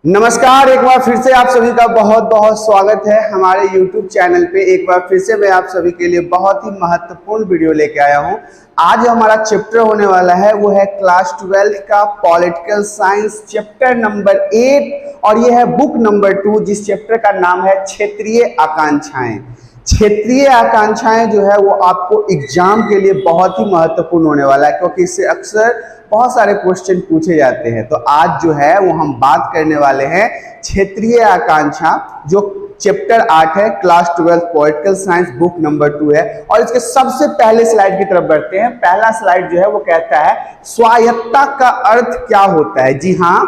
नमस्कार, एक बार फिर से आप सभी का बहुत बहुत स्वागत है हमारे YouTube चैनल पे। एक बार फिर से मैं आप सभी के लिए बहुत ही महत्वपूर्ण वीडियो लेके आया हूँ। आज हमारा चैप्टर होने वाला है वो है क्लास 12 का पॉलिटिकल साइंस चैप्टर नंबर 8 और ये है बुक नंबर 2 जिस चैप्टर का नाम है क्षेत्रीय आकांक्षाएं। क्षेत्रीय आकांक्षाएं जो है वो आपको एग्जाम के लिए बहुत ही महत्वपूर्ण होने वाला है क्योंकि इससे अक्सर बहुत सारे क्वेश्चन पूछे जाते हैं। तो आज जो है वो हम बात करने वाले हैं क्षेत्रीय आकांक्षा, जो चैप्टर 8 है, class 12 political science book number 2 है। और इसके सबसे पहले स्लाइड की तरफ बढ़ते हैं। पहला स्लाइड जो है वो कहता है स्वायत्तता का अर्थ क्या होता है। जी हाँ,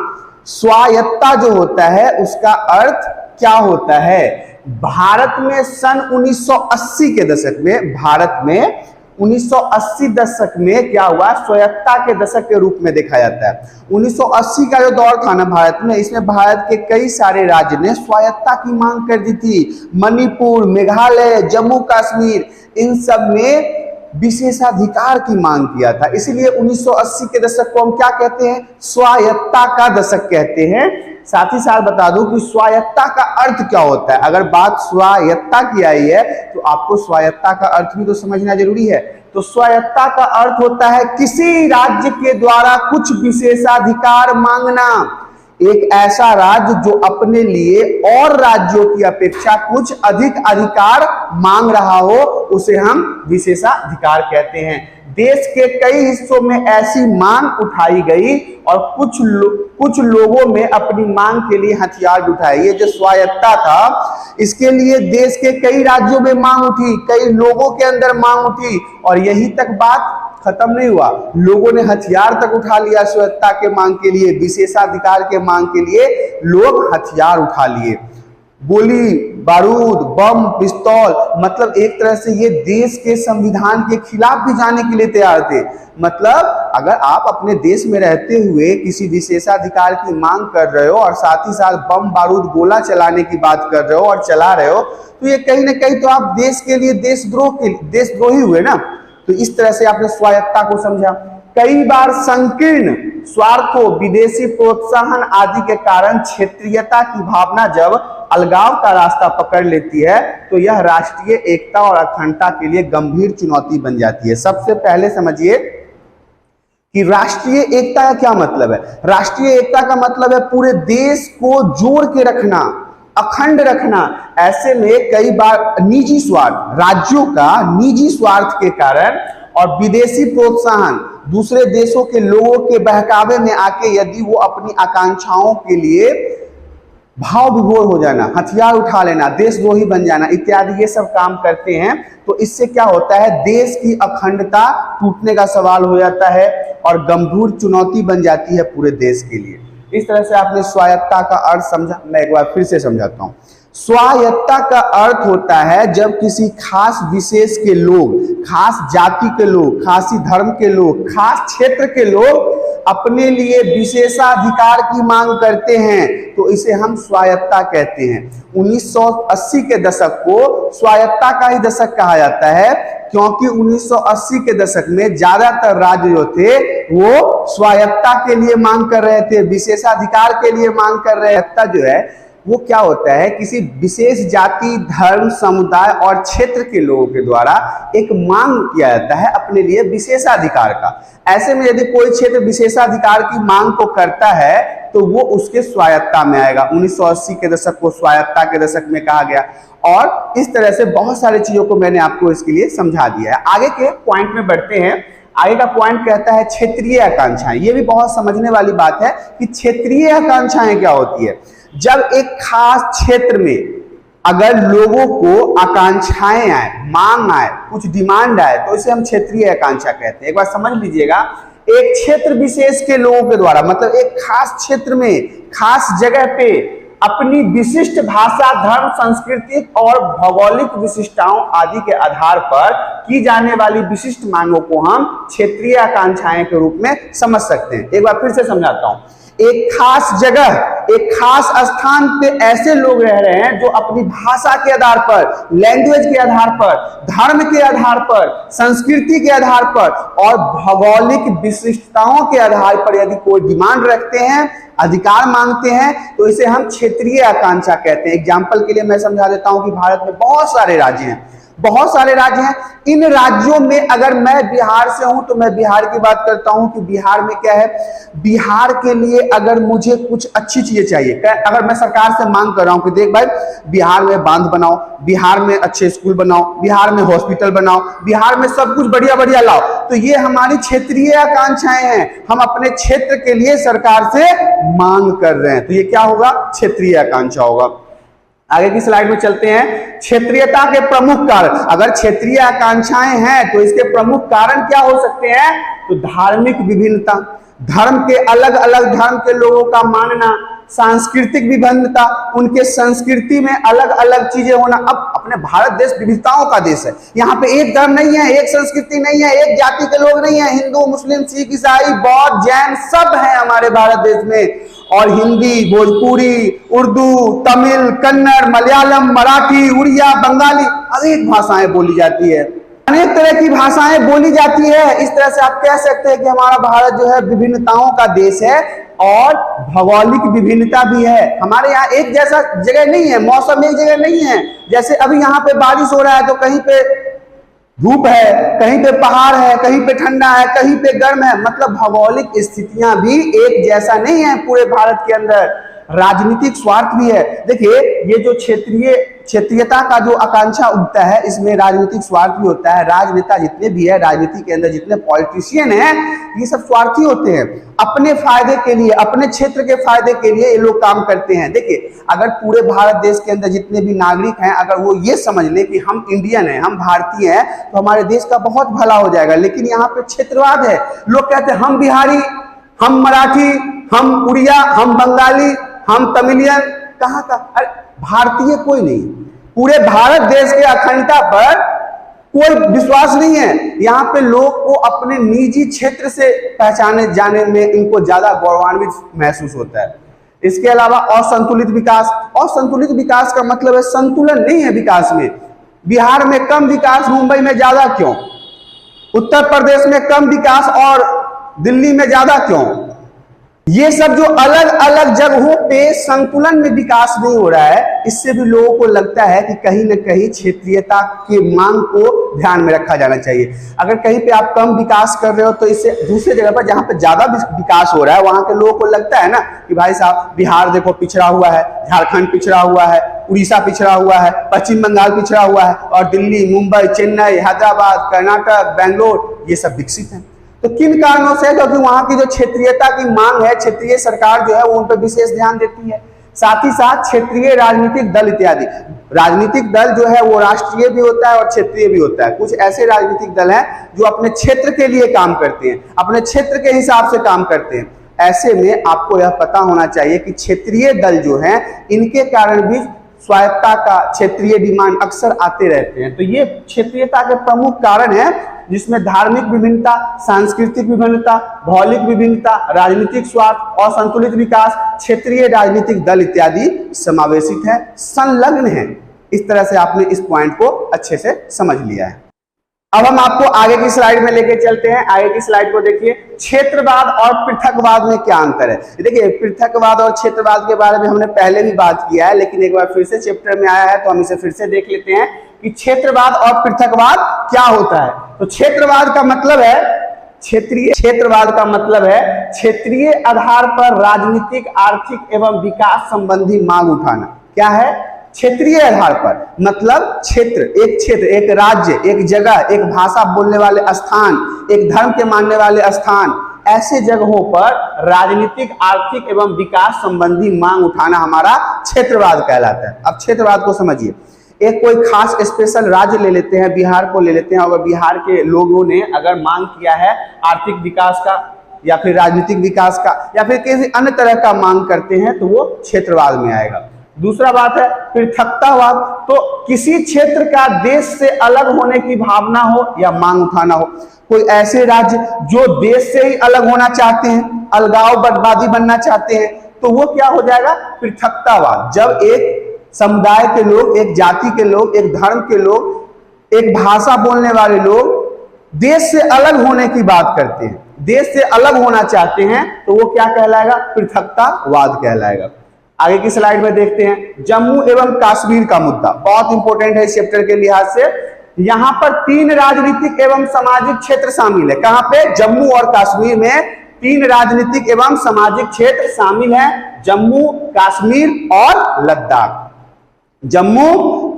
स्वायत्तता जो होता है उसका अर्थ क्या होता है। भारत में सन 1980 के दशक में, भारत में 1980 दशक में क्या हुआ, स्वायत्तता के दशक के रूप में देखा जाता है। 1980 का जो दौर था ना भारत में, इसमें भारत के कई सारे राज्य ने स्वायत्तता की मांग कर दी थी। मणिपुर, मेघालय, जम्मू कश्मीर, इन सब में विशेषाधिकार की मांग किया था। इसलिए 1980 के दशक को हम क्या कहते हैं, स्वायत्तता का दशक कहते हैं। साथ ही साथ बता दूं कि स्वायत्तता का अर्थ क्या होता है। अगर बात स्वायत्तता की आई है तो आपको स्वायत्तता का अर्थ भी तो समझना जरूरी है। तो स्वायत्तता का अर्थ होता है किसी राज्य के द्वारा कुछ विशेषाधिकार मांगना। एक ऐसा राज्य जो अपने लिए और राज्यों की अपेक्षा कुछ अधिक अधिकार मांग रहा हो, उसे हम विशेषाधिकार कहते हैं। देश के कई हिस्सों में ऐसी मांग उठाई गई और कुछ लोगों में अपनी मांग के लिए हथियार उठाए। ये जो स्वायत्तता था, इसके लिए देश के कई राज्यों में मांग उठी, कई लोगों के अंदर मांग उठी और यही तक बात खत्म नहीं हुआ। लोगों ने हथियार तक उठा लिया स्वायत्तता के मांग के लिए, विशेषाधिकार के मांग के लिए लोग हथियार उठा लिए। गोली बारूद, बम, पिस्तौल, मतलब एक तरह से ये देश के संविधान के खिलाफ भी जाने के लिए तैयार थे। मतलब अगर आप अपने देश में रहते हुए किसी विशेषाधिकार की मांग कर रहे हो और साथ ही साथ बम बारूद गोला चलाने की बात कर रहे हो और चला रहे हो, तो ये कहीं ना कहीं तो आप देश के लिए देशद्रोही हुए ना। तो इस तरह से आपने स्वायत्तता को समझा। कई बार संकीर्ण स्वार्थों, विदेशी प्रोत्साहन आदि के कारण क्षेत्रीयता की भावना जब अलगाव का रास्ता पकड़ लेती है तो यह राष्ट्रीय एकता और अखंडता के लिए गंभीर चुनौती बन जाती है। सबसे पहले समझिए कि राष्ट्रीय एकता का क्या मतलब है। राष्ट्रीय एकता का मतलब है पूरे देश को जोड़ के रखना, अखंड रखना। ऐसे में कई बार निजी स्वार्थ, राज्यों का निजी स्वार्थ के कारण और विदेशी प्रोत्साहन, दूसरे देशों के लोगों के बहकावे में आके यदि वो अपनी आकांक्षाओं के लिए भाव विभोर हो जाना, हथियार उठा लेना, देशद्रोही बन जाना इत्यादि ये सब काम करते हैं, तो इससे क्या होता है, देश की अखंडता टूटने का सवाल हो जाता है और गंभीर चुनौती बन जाती है पूरे देश के लिए। इस तरह से आपने स्वायत्तता का अर्थ समझा। मैं एक बार फिर से समझाता हूं। स्वायत्तता का अर्थ होता है जब किसी खास विशेष के लोग, खास जाति के लोग, खासी धर्म के लोग, खास क्षेत्र के लोग अपने लिए विशेषाधिकार की मांग करते हैं, तो इसे हम स्वायत्तता कहते हैं। 1980 के दशक को स्वायत्तता का ही दशक कहा जाता है क्योंकि 1980 के दशक में ज्यादातर राज्य जो थे वो स्वायत्तता के लिए मांग कर रहे थे, विशेषाधिकार के लिए मांग कर रहे हैं। जो है वो क्या होता है, किसी विशेष जाति, धर्म, समुदाय और क्षेत्र के लोगों के द्वारा एक मांग किया जाता है अपने लिए विशेषाधिकार का। ऐसे में यदि कोई क्षेत्र विशेषाधिकार की मांग को करता है तो वो उसके स्वायत्तता में आएगा। 1980 के दशक को स्वायत्तता के दशक में कहा गया और इस तरह से बहुत सारी चीजों को मैंने आपको इसके लिए समझा दिया है। आगे के पॉइंट में बढ़ते हैं। आगे का पॉइंट कहता है क्षेत्रीय आकांक्षाएं। ये भी बहुत समझने वाली बात है कि क्षेत्रीय आकांक्षाएं क्या होती है। जब एक खास क्षेत्र में अगर लोगों को आकांक्षाएं आए, मांग आए, कुछ डिमांड आए, तो इसे हम क्षेत्रीय आकांक्षा कहते हैं। एक बार समझ लीजिएगा, एक क्षेत्र विशेष के लोगों के द्वारा, मतलब एक खास क्षेत्र में, खास जगह पे अपनी विशिष्ट भाषा, धर्म, संस्कृति और भौगोलिक विशिष्टताओं आदि के आधार पर की जाने वाली विशिष्ट मांगों को हम क्षेत्रीय आकांक्षाएं के रूप में समझ सकते हैं। एक बार फिर से समझाता हूं। एक खास जगह, एक खास स्थान पे ऐसे लोग रह रहे हैं जो अपनी भाषा के आधार पर, लैंग्वेज के आधार पर, धर्म के आधार पर, संस्कृति के आधार पर और भौगोलिक विशिष्टताओं के आधार पर यदि कोई डिमांड रखते हैं, अधिकार मांगते हैं, तो इसे हम क्षेत्रीय आकांक्षा कहते हैं। एग्जाम्पल के लिए मैं समझा देता हूं कि भारत में बहुत सारे राज्य हैं, बहुत सारे राज्य हैं। इन राज्यों में अगर मैं बिहार से हूं तो मैं बिहार की बात करता हूं कि बिहार में क्या है, बिहार के लिए अगर मुझे कुछ अच्छी चीजें चाहिए, अगर मैं सरकार से मांग कर रहा हूं कि देख भाई बिहार में बांध बनाओ, बिहार में अच्छे स्कूल बनाओ, बिहार में हॉस्पिटल बनाओ, बिहार में सब कुछ बढ़िया बढ़िया लाओ, तो ये हमारी क्षेत्रीय आकांक्षाएं हैं। हम अपने क्षेत्र के लिए सरकार से मांग कर रहे हैं, तो ये क्या होगा, क्षेत्रीय आकांक्षा होगा। आगे की स्लाइड में चलते हैं। क्षेत्रीयता के प्रमुख कारण, अगर क्षेत्रीय आकांक्षाएं हैं तो इसके प्रमुख कारण क्या हो सकते हैं, तो धार्मिक विभिन्नता, धर्म के अलग अलग धर्म के लोगों का मानना, सांस्कृतिक विभिन्नता, उनके संस्कृति में अलग अलग चीजें होना। अब अपने भारत देश विविधताओं का देश है, यहाँ पे एक धर्म नहीं है, एक संस्कृति नहीं है, एक जाति के लोग नहीं है, हिंदू, मुस्लिम, सिख, ईसाई, बौद्ध, जैन सब है हमारे भारत देश में। और हिंदी, भोजपुरी, उर्दू, तमिल, कन्नड़, मलयालम, मराठी, उड़िया, बंगाली, अनेक भाषाएं बोली जाती है, अनेक तरह की भाषाएं बोली जाती है। इस तरह से आप कह सकते हैं कि हमारा भारत जो है विभिन्नताओं का देश है और भौगोलिक विभिन्नता भी है। हमारे यहाँ एक जैसा जगह नहीं है, मौसम एक जगह नहीं है। जैसे अभी यहाँ पे बारिश हो रहा है तो कहीं पे धूप है, कहीं पे पहाड़ है, कहीं पे ठंडा है, कहीं पे गर्म है, मतलब भौगोलिक स्थितियां भी एक जैसा नहीं है पूरे भारत के अंदर। राजनीतिक स्वार्थ भी है। देखिए ये जो क्षेत्रीयता का जो आकांक्षा उठता है, इसमें राजनीतिक स्वार्थ भी होता है। राजनेता जितने भी है, राजनीति के अंदर जितने पॉलिटिशियन हैं, ये सब स्वार्थी होते हैं। अपने फायदे के लिए, अपने क्षेत्र के फायदे के लिए ये लोग काम करते हैं। देखिए अगर पूरे भारत देश के अंदर जितने भी नागरिक हैं, अगर वो ये समझ ले कि हम इंडियन हैं, हम भारतीय हैं, तो हमारे देश का बहुत भला हो जाएगा। लेकिन यहाँ पे क्षेत्रवाद है। लोग कहते हैं हम बिहारी, हम मराठी, हम उड़िया, हम बंगाली, हम तमिलियन, कहाँ का, अरे भारतीय कोई नहीं। पूरे भारत देश के अखंडता पर कोई विश्वास नहीं है। यहाँ पे लोग को अपने निजी क्षेत्र से पहचाने जाने में इनको ज्यादा गौरवान्वित महसूस होता है। इसके अलावा असंतुलित विकास, असंतुलित विकास का मतलब है संतुलन नहीं है विकास में। बिहार में कम विकास, मुंबई में ज्यादा क्यों? उत्तर प्रदेश में कम विकास और दिल्ली में ज्यादा क्यों? ये सब जो अलग अलग जगहों पे संतुलन में विकास नहीं हो रहा है, इससे भी लोगों को लगता है कि कहीं ना कहीं क्षेत्रीयता की मांग को ध्यान में रखा जाना चाहिए। अगर कहीं पे आप कम विकास कर रहे हो तो इससे दूसरे जगह पर जहां पे ज्यादा विकास हो रहा है, वहां के लोगों को लगता है ना कि भाई साहब बिहार देखो पिछड़ा हुआ है, झारखंड पिछड़ा हुआ है, उड़ीसा पिछड़ा हुआ है, पश्चिम बंगाल पिछड़ा हुआ है, और दिल्ली, मुंबई, चेन्नई, हैदराबाद, कर्नाटक, बेंगलोर ये सब विकसित है। तो किन कारणों से? क्योंकि वहां की जो क्षेत्रीयता की मांग है, क्षेत्रीय सरकार जो है वो उन पर विशेष ध्यान देती है। साथ ही साथ क्षेत्रीय राजनीतिक दल इत्यादि, राजनीतिक दल जो है वो राष्ट्रीय भी होता है और क्षेत्रीय भी होता है। कुछ ऐसे राजनीतिक दल हैं जो अपने क्षेत्र के लिए काम करते हैं, अपने क्षेत्र के हिसाब से काम करते हैं। ऐसे में आपको यह पता होना चाहिए कि क्षेत्रीय दल जो है, इनके कारण भी स्वायत्तता का क्षेत्रीय डिमांड अक्सर आते रहते हैं। तो ये क्षेत्रीयता के प्रमुख कारण है, जिसमें धार्मिक विभिन्नता, सांस्कृतिक विभिन्नता, भौगोलिक विभिन्नता, राजनीतिक स्वार्थ और संतुलित विकास, क्षेत्रीय राजनीतिक दल इत्यादि समावेशित है, संलग्न है। इस तरह से आपने इस पॉइंट को अच्छे से समझ लिया है। अब हम आपको आगे की स्लाइड में लेके चलते हैं। आगे की स्लाइड को देखिए। क्षेत्रवाद और पृथकवाद में क्या अंतर है? देखिए पृथकवाद और क्षेत्रवाद के बारे में हमने पहले भी बात किया है, लेकिन एक बार फिर से चैप्टर में आया है तो हम इसे फिर से देख लेते हैं कि क्षेत्रवाद और पृथकवाद क्या होता है। तो क्षेत्रवाद का मतलब है क्षेत्रवाद का मतलब है क्षेत्रीय आधार पर राजनीतिक, आर्थिक एवं विकास संबंधी मांग उठाना। क्या है? क्षेत्रीय आधार पर, मतलब क्षेत्र, एक राज्य, एक जगह, एक भाषा बोलने वाले स्थान, एक धर्म के मानने वाले स्थान, ऐसे जगहों पर राजनीतिक, आर्थिक एवं विकास संबंधी मांग उठाना हमारा क्षेत्रवाद कहलाता है। अब क्षेत्रवाद को समझिए। एक कोई खास स्पेशल राज्य ले लेते हैं, बिहार को ले लेते हैं, और बिहार के लोगों ने अगर मांग किया है आर्थिक विकास का या फिर राजनीतिक विकास का या फिर किसी अन्य तरह का मांग करते हैं तो वो क्षेत्रवाद में आएगा। दूसरा बात है पृथकतावाद, तो किसी क्षेत्र का देश से अलग होने की भावना हो या मांग उठाना हो। कोई ऐसे राज्य जो देश से ही अलग होना चाहते हैं, अलगाववादी बनना चाहते हैं, तो वो क्या हो जाएगा, पृथकतावाद। जब एक समुदाय के लोग, एक जाति के लोग, एक धर्म के लोग, एक भाषा बोलने वाले लोग देश से अलग होने की बात करते हैं, देश से अलग होना चाहते हैं, तो वो क्या कहलाएगा, पृथकतावाद कहलाएगा। आगे की स्लाइड में देखते हैं जम्मू एवं कश्मीर का मुद्दा, बहुत इंपॉर्टेंट है इस चैप्टर के लिहाज से। यहां पर 3 राजनीतिक एवं सामाजिक क्षेत्र शामिल है। कहां पे, जम्मू और कश्मीर में 3 राजनीतिक एवं सामाजिक क्षेत्र शामिल हैं, जम्मू, कश्मीर और लद्दाख। जम्मू,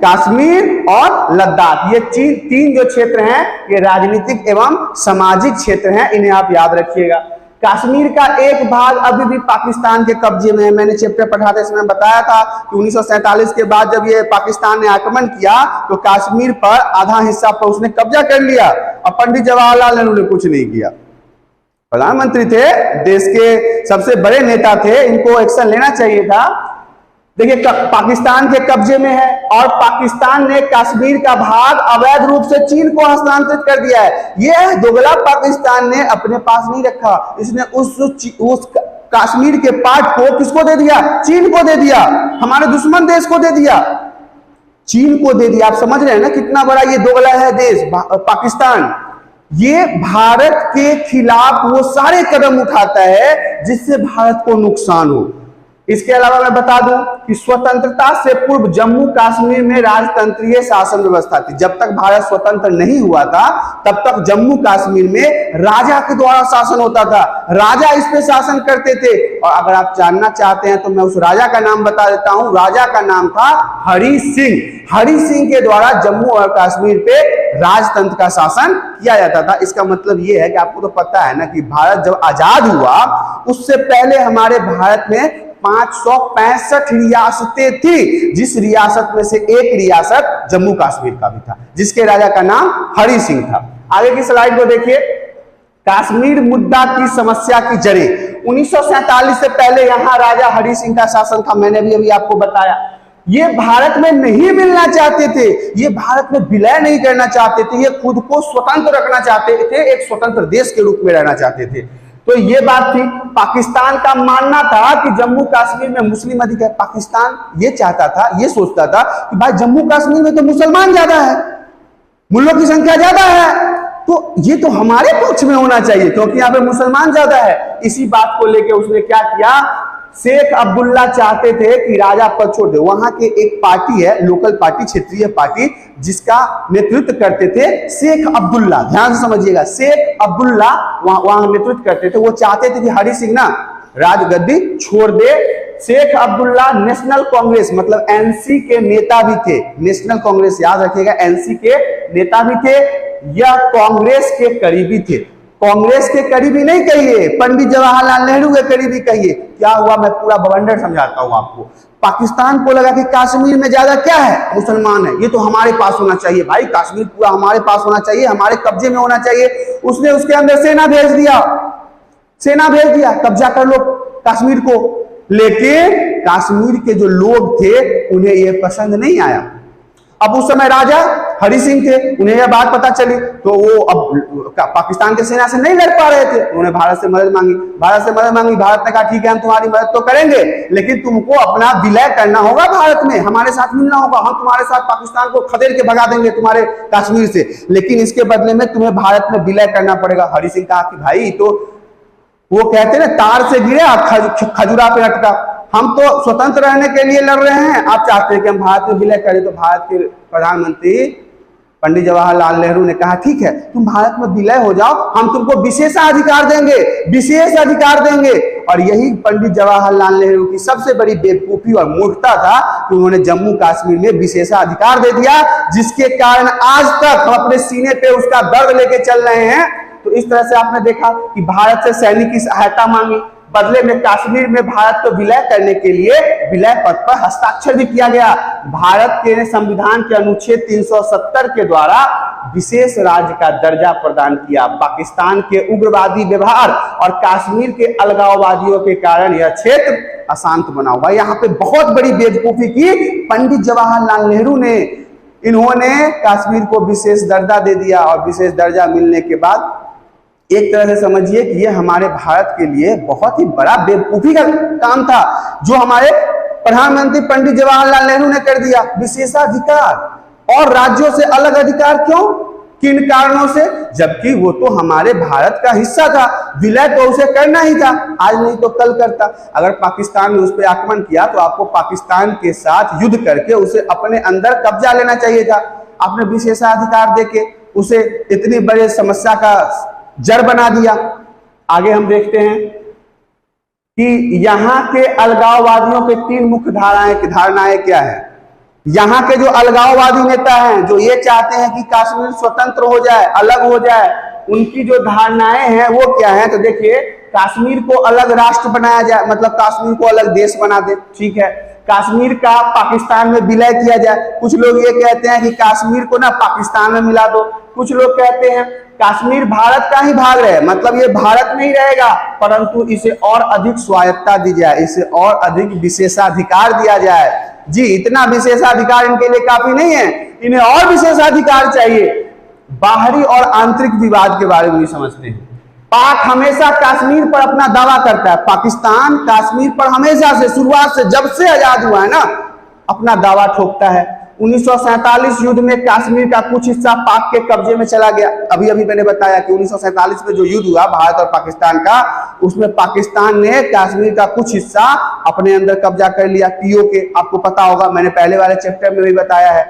कश्मीर और लद्दाख, ये 3 जो क्षेत्र हैं ये राजनीतिक एवं सामाजिक क्षेत्र हैं, इन्हें आप याद रखिएगा। कश्मीर का एक भाग अभी भी पाकिस्तान के कब्जे में है। मैंने चैप्टर पढ़ाते समय बताया था कि 1947 के बाद जब ये पाकिस्तान ने आक्रमण किया तो कश्मीर पर आधा हिस्सा पर उसने कब्जा कर लिया और पंडित जवाहरलाल नेहरू ने कुछ नहीं किया। प्रधानमंत्री थे, देश के सबसे बड़े नेता थे, इनको एक्शन लेना चाहिए था। देखिए पाकिस्तान के कब्जे में है और पाकिस्तान ने कश्मीर का भाग अवैध रूप से चीन को हस्तांतरित कर दिया है। यह दोगला पाकिस्तान ने अपने पास नहीं रखा, इसने उस कश्मीर के पार्ट को किसको दे दिया, चीन को दे दिया, हमारे दुश्मन देश को दे दिया, चीन को दे दिया। आप समझ रहे हैं ना कितना बड़ा ये दोगला है देश पाकिस्तान। ये भारत के खिलाफ वो सारे कदम उठाता है जिससे भारत को नुकसान हो। इसके अलावा मैं बता दूं कि स्वतंत्रता से पूर्व जम्मू कश्मीर में राजतंत्रीय शासन व्यवस्था थी। जब तक भारत स्वतंत्र नहीं हुआ था तब तक जम्मू कश्मीर में राजा के द्वारा शासन होता था, राजा इस पे शासन करते थे। और अगर आप जानना चाहते हैं तो मैं उस राजा का नाम बता देता हूं, राजा का नाम था हरि सिंह। हरि सिंह के द्वारा जम्मू और कश्मीर पे राजतंत्र का शासन किया जाता था। इसका मतलब यह है कि आपको तो पता है ना कि भारत जब आजाद हुआ उससे पहले हमारे भारत में 565 रियासतें थी, जिस रियासत में से एक रियासत जम्मू कश्मीर का भी था, जिसके राजा का नाम हरि सिंह था। आगे की स्लाइड को देखिए, कश्मीर मुद्दा की समस्या की जड़ें। 1947 से पहले यहां राजा हरि सिंह का शासन था, मैंने भी अभी आपको बताया। ये भारत में नहीं मिलना चाहते थे, ये भारत में विलय नहीं करना चाहते थे, ये खुद को स्वतंत्र रखना चाहते थे, एक स्वतंत्र देश के रूप में रहना चाहते थे। तो ये बात थी। पाकिस्तान का मानना था कि जम्मू कश्मीर में मुस्लिम अधिकार, पाकिस्तान ये चाहता था, ये सोचता था कि भाई जम्मू कश्मीर में तो मुसलमान ज्यादा है, मुल्लों की संख्या ज्यादा है, तो ये तो हमारे पक्ष में होना चाहिए क्योंकि यहाँ पे मुसलमान ज्यादा है। इसी बात को लेकर उसने क्या किया, शेख अब्दुल्ला चाहते थे कि राजा पद छोड़ दे। वहां के एक पार्टी है, लोकल पार्टी, क्षेत्रीय पार्टी, जिसका नेतृत्व करते थे शेख अब्दुल्ला। ध्यान से समझिएगा, शेख अब्दुल्ला वहां नेतृत्व करते थे। वो चाहते थे कि हरि सिंह ना राजगद्दी छोड़ दे। शेख अब्दुल्ला नेशनल कांग्रेस मतलब एनसी के नेता भी थे। नेशनल कांग्रेस याद रखिएगा, एनसी के नेता भी थे। यह कांग्रेस के करीबी थे। कांग्रेस के करीबी नहीं कहिए, पंडित जवाहरलाल नेहरू के करीबी कहिए। क्या हुआ, मैं पूरा बवंडर समझाता हूं आपको। पाकिस्तान को लगा कि कश्मीर में ज्यादा क्या है, मुसलमान है, ये तो हमारे पास होना चाहिए, भाई कश्मीर पूरा हमारे पास होना चाहिए, हमारे कब्जे में होना चाहिए। उसने उसके अंदर सेना भेज दिया, कब्जा कर लो कश्मीर को। लेकिन कश्मीर के जो लोग थे उन्हें यह पसंद नहीं आया। अब उस समय राजा हरि सिंह थे, उन्हें यह बात पता चली तो वो अब पाकिस्तान के सेना से नहीं लड़ पा रहे थे, उन्होंने भारत से मदद मांगी। भारत ने कहा ठीक है हम तुम्हारी मदद तो करेंगे लेकिन तुमको अपना विलय करना होगा, भारत में हमारे साथ मिलना होगा, हम तुम्हारे साथ पाकिस्तान को खदेड़ के भगा देंगे तुम्हारे कश्मीर से, लेकिन इसके बदले में तुम्हें भारत में विलय करना पड़ेगा। हरि सिंह कहा कि भाई तो वो कहते ना तार से गिरे खजुरा पे लटका, हम तो स्वतंत्र रहने के लिए लड़ रहे हैं, आप चाहते हैं कि हम भारत में विलय करें। तो भारत के प्रधानमंत्री पंडित जवाहरलाल नेहरू ने कहा ठीक है तुम भारत में विलय हो जाओ, हम तुमको विशेषाधिकार देंगे। और यही पंडित जवाहरलाल नेहरू की सबसे बड़ी बेवकूफी और मूर्खता था कि उन्होंने जम्मू कश्मीर में विशेषाधिकार दे दिया, जिसके कारण आज तक हम अपने सीने पे उसका दर्द लेके चल रहे हैं। तो इस तरह से आपने देखा कि भारत से सैनिक की सहायता मांगी, बदले में कश्मीर में भारत को विलय करने के लिए विलय पत्र पर हस्ताक्षर भी किया गया। भारत के संविधान के अनुच्छेद 370 के द्वारा विशेष राज्य का दर्जा प्रदान किया। पाकिस्तान के उग्रवादी व्यवहार और कश्मीर के अलगाववादियों के कारण यह क्षेत्र अशांत बना हुआ। यहाँ पे बहुत बड़ी बेवकूफी की पंडित जवाहरलाल नेहरू ने। इन्होंने कश्मीर को विशेष दर्जा दे दिया और विशेष दर्जा मिलने के बाद एक तरह से समझिए कि ये हमारे भारत के लिए बहुत ही बड़ा बेवकूफी का काम था जो हमारे प्रधानमंत्री पंडित जवाहरलाल नेहरू ने कर दिया। विशेषाधिकार और राज्यों से अलग अधिकार क्यों, किन कारणों से, जबकि वो तो हमारे भारत का हिस्सा था। विलय तो उसे करना ही था, आज नहीं तो कल करता। अगर पाकिस्तान ने उस पर आक्रमण किया तो आपको पाकिस्तान के साथ युद्ध करके उसे अपने अंदर कब्जा लेना चाहिए था। आपने विशेषाधिकार देके उसे इतनी बड़ी समस्या का जड़ बना दिया। आगे हम देखते हैं कि यहाँ के अलगाववादियों के तीन मुख्य धारणाएं क्या है। यहाँ के जो अलगाववादी नेता हैं, जो ये चाहते हैं कि कश्मीर स्वतंत्र हो जाए, अलग हो जाए, उनकी जो धारणाएं हैं वो क्या है। तो देखिए, कश्मीर को अलग राष्ट्र बनाया जाए, मतलब कश्मीर को अलग देश बना दे, ठीक है। कश्मीर का पाकिस्तान में विलय किया जाए। कुछ लोग ये कहते हैं कि कश्मीर को ना पाकिस्तान में मिला दो। कुछ लोग कहते हैं कश्मीर भारत का ही भाग रहे, मतलब ये भारत नहीं रहेगा, परंतु इसे और अधिक स्वायत्तता दी जाए, इसे और अधिक विशेषाधिकार दिया जाए। जी, इतना विशेषाधिकार इनके लिए काफी नहीं है, इन्हें और विशेषाधिकार चाहिए। बाहरी और आंतरिक विवाद के बारे में भी समझते हैं। पाक हमेशा कश्मीर पर अपना दावा करता है। पाकिस्तान कश्मीर पर हमेशा से, शुरुआत से, जब से आजाद हुआ है ना, अपना दावा ठोकता है। 1947 युद्ध में कश्मीर का कुछ हिस्सा पाक के कब्जे में चला गया। अभी मैंने बताया कि 1947 में जो युद्ध हुआ भारत और पाकिस्तान का, उसमें पाकिस्तान ने कश्मीर का कुछ हिस्सा अपने अंदर कब्जा कर लिया। पीओके, आपको पता होगा, मैंने पहले वाले चैप्टर में भी बताया है,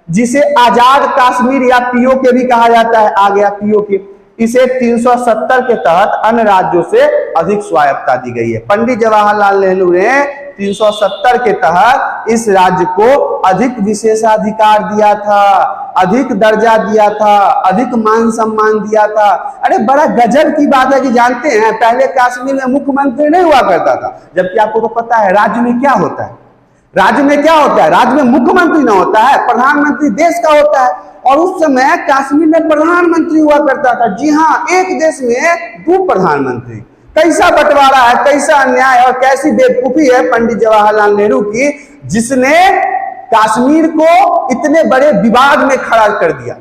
जिसे आजाद कश्मीर या पीओके भी कहा जाता है। आ गया पीओके। इसे 370 के तहत अन्य राज्यों से अधिक स्वायत्तता दी गई है। पंडित जवाहरलाल नेहरू ने 370 के तहत इस राज्य को अधिक विशेषाधिकार दिया था, अधिक दर्जा दिया था, अधिक मान सम्मान दिया था। अरे बड़ा गजब की बात है कि जानते हैं, पहले कश्मीर में मुख्यमंत्री नहीं हुआ करता था, जबकि आपको तो पता है राज्य में क्या होता है। राज्य में क्या होता है, राज्य में मुख्यमंत्री ना होता है, प्रधानमंत्री देश का होता है। और उस समय कश्मीर में प्रधानमंत्री हुआ करता था। जी हाँ, एक देश में 2 प्रधानमंत्री। कैसा बंटवारा है, कैसा अन्याय और कैसी बेवकूफी है पंडित जवाहरलाल नेहरू की, जिसने कश्मीर को इतने बड़े विवाद में खड़ा कर दिया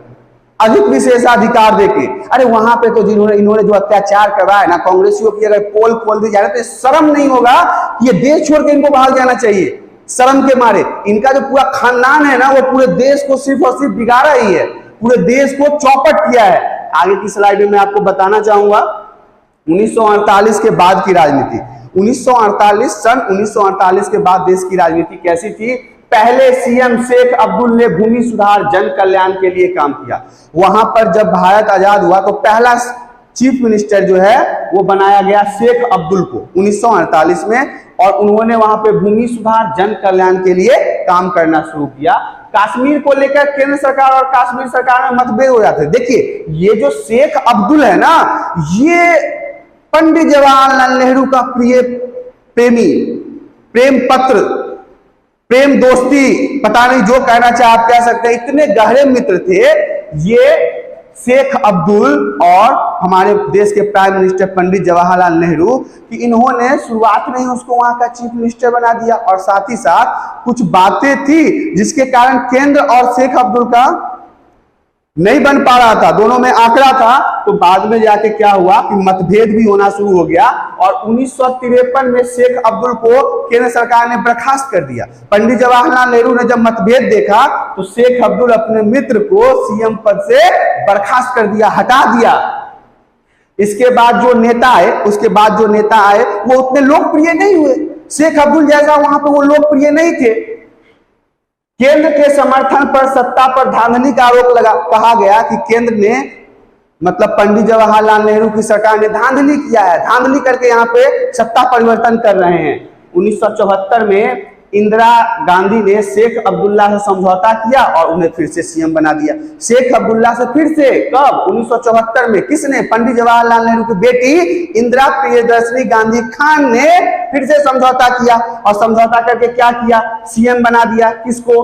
अधिक विशेषाधिकार देके। अरे वहां पे तो इन्होंने जो अत्याचार करवाया ना, कांग्रेसियों की अगर पोल खोल दी जाए तो शर्म नहीं होगा कि ये देश छोड़ के इनको भाग जाना चाहिए। शर्म के मारे इनका जो पूरा खानदान है ना, वो पूरे देश को सिर्फ और सिर्फ बिगाड़ा ही है, पूरे देश को चौपट किया है। आगे की स्लाइड में मैं आपको बताना चाहूंगा 1948 के बाद की राजनीति। 1948 के बाद देश की राजनीति कैसी थी। पहले सीएम शेख अब्दुल ने भूमि सुधार जन कल्याण के लिए काम किया। वहां पर जब भारत आजाद हुआ तो पहला चीफ मिनिस्टर जो है वो बनाया गया शेख अब्दुल को 1948 में, और उन्होंने वहां पे भूमि सुधार जन कल्याण के लिए काम करना शुरू किया। कश्मीर को लेकर केंद्र सरकार और कश्मीर सरकार में मतभेद हो जाते। देखिए, ये जो शेख अब्दुल है ना, ये पंडित जवाहरलाल नेहरू का प्रिय प्रेमी, प्रेम पत्र, प्रेम दोस्ती, पता नहीं जो कहना चाहे आप कह सकते हैं, इतने गहरे मित्र थे ये शेख अब्दुल और हमारे देश के प्राइम मिनिस्टर पंडित जवाहरलाल नेहरू, कि इन्होंने शुरुआत में ही उसको वहां का चीफ मिनिस्टर बना दिया। और साथ ही साथ कुछ बातें थी जिसके कारण केंद्र और शेख अब्दुल का नहीं बन पा रहा था, दोनों में आंकड़ा था। तो बाद में जाके क्या हुआ कि मतभेद भी होना शुरू हो गया, और 1953 में शेख अब्दुल को केंद्र सरकार ने बर्खास्त कर दिया। पंडित जवाहरलाल नेहरू ने जब मतभेद देखा तो शेख अब्दुल अपने मित्र को सीएम पद से बर्खास्त कर दिया, हटा दिया। इसके बाद जो नेता आए वो उतने लोकप्रिय नहीं हुए। शेख अब्दुल जैसा वहां पर वो लोकप्रिय नहीं थे। केंद्र के समर्थन पर सत्ता पर धांधली का आरोप लगा। कहा गया कि केंद्र ने, मतलब पंडित जवाहरलाल नेहरू की सरकार ने धांधली किया है, धांधली करके यहाँ पे सत्ता परिवर्तन कर रहे हैं। 1974 में इंदिरा गांधी ने शेख अब्दुल्ला से समझौता किया और उन्हें फिर से सीएम बना दिया। शेख अब्दुल्ला से फिर से कब? 1974 में। किसने? पंडित जवाहरलाल नेहरू की बेटी इंदिरा प्रियदर्शनी गांधी खान ने फिर से समझौता किया, और समझौता करके क्या किया? सीएम बना दिया। किसको?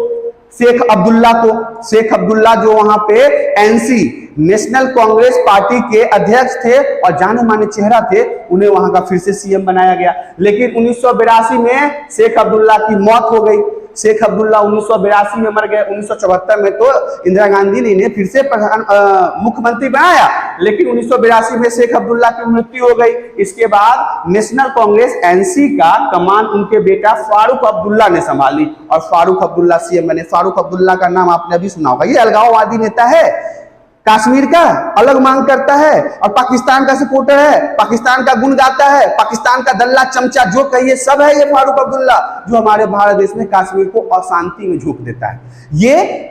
शेख अब्दुल्ला को। शेख अब्दुल्ला जो वहां पे एनसी नेशनल कांग्रेस पार्टी के अध्यक्ष थे और जाने माने चेहरा थे, उन्हें वहां का फिर से सीएम बनाया गया। लेकिन 1982 में शेख अब्दुल्ला की मौत हो गई। शेख अब्दुल्ला 1982 में मर गए। 1974 में तो इंदिरा गांधी ने इन्हें फिर से मुख्यमंत्री बनाया, लेकिन 1982 में शेख अब्दुल्ला की मृत्यु हो गई। इसके बाद नेशनल कांग्रेस एनसी का कमान उनके बेटा फारूक अब्दुल्ला ने संभाली और फारूक अब्दुल्ला सीएम बने। फारूक अब्दुल्ला का नाम आपने अभी सुना होगा। ये अलगाववादी नेता है, कश्मीर का अलग मांग करता है और पाकिस्तान का सपोर्टर है, पाकिस्तान का गुण गाता है, पाकिस्तान का दल्ला चमचा जो कहिए सब है ये फारूक अब्दुल्ला, जो हमारे भारत देश में कश्मीर को अशांति में झोंक देता है।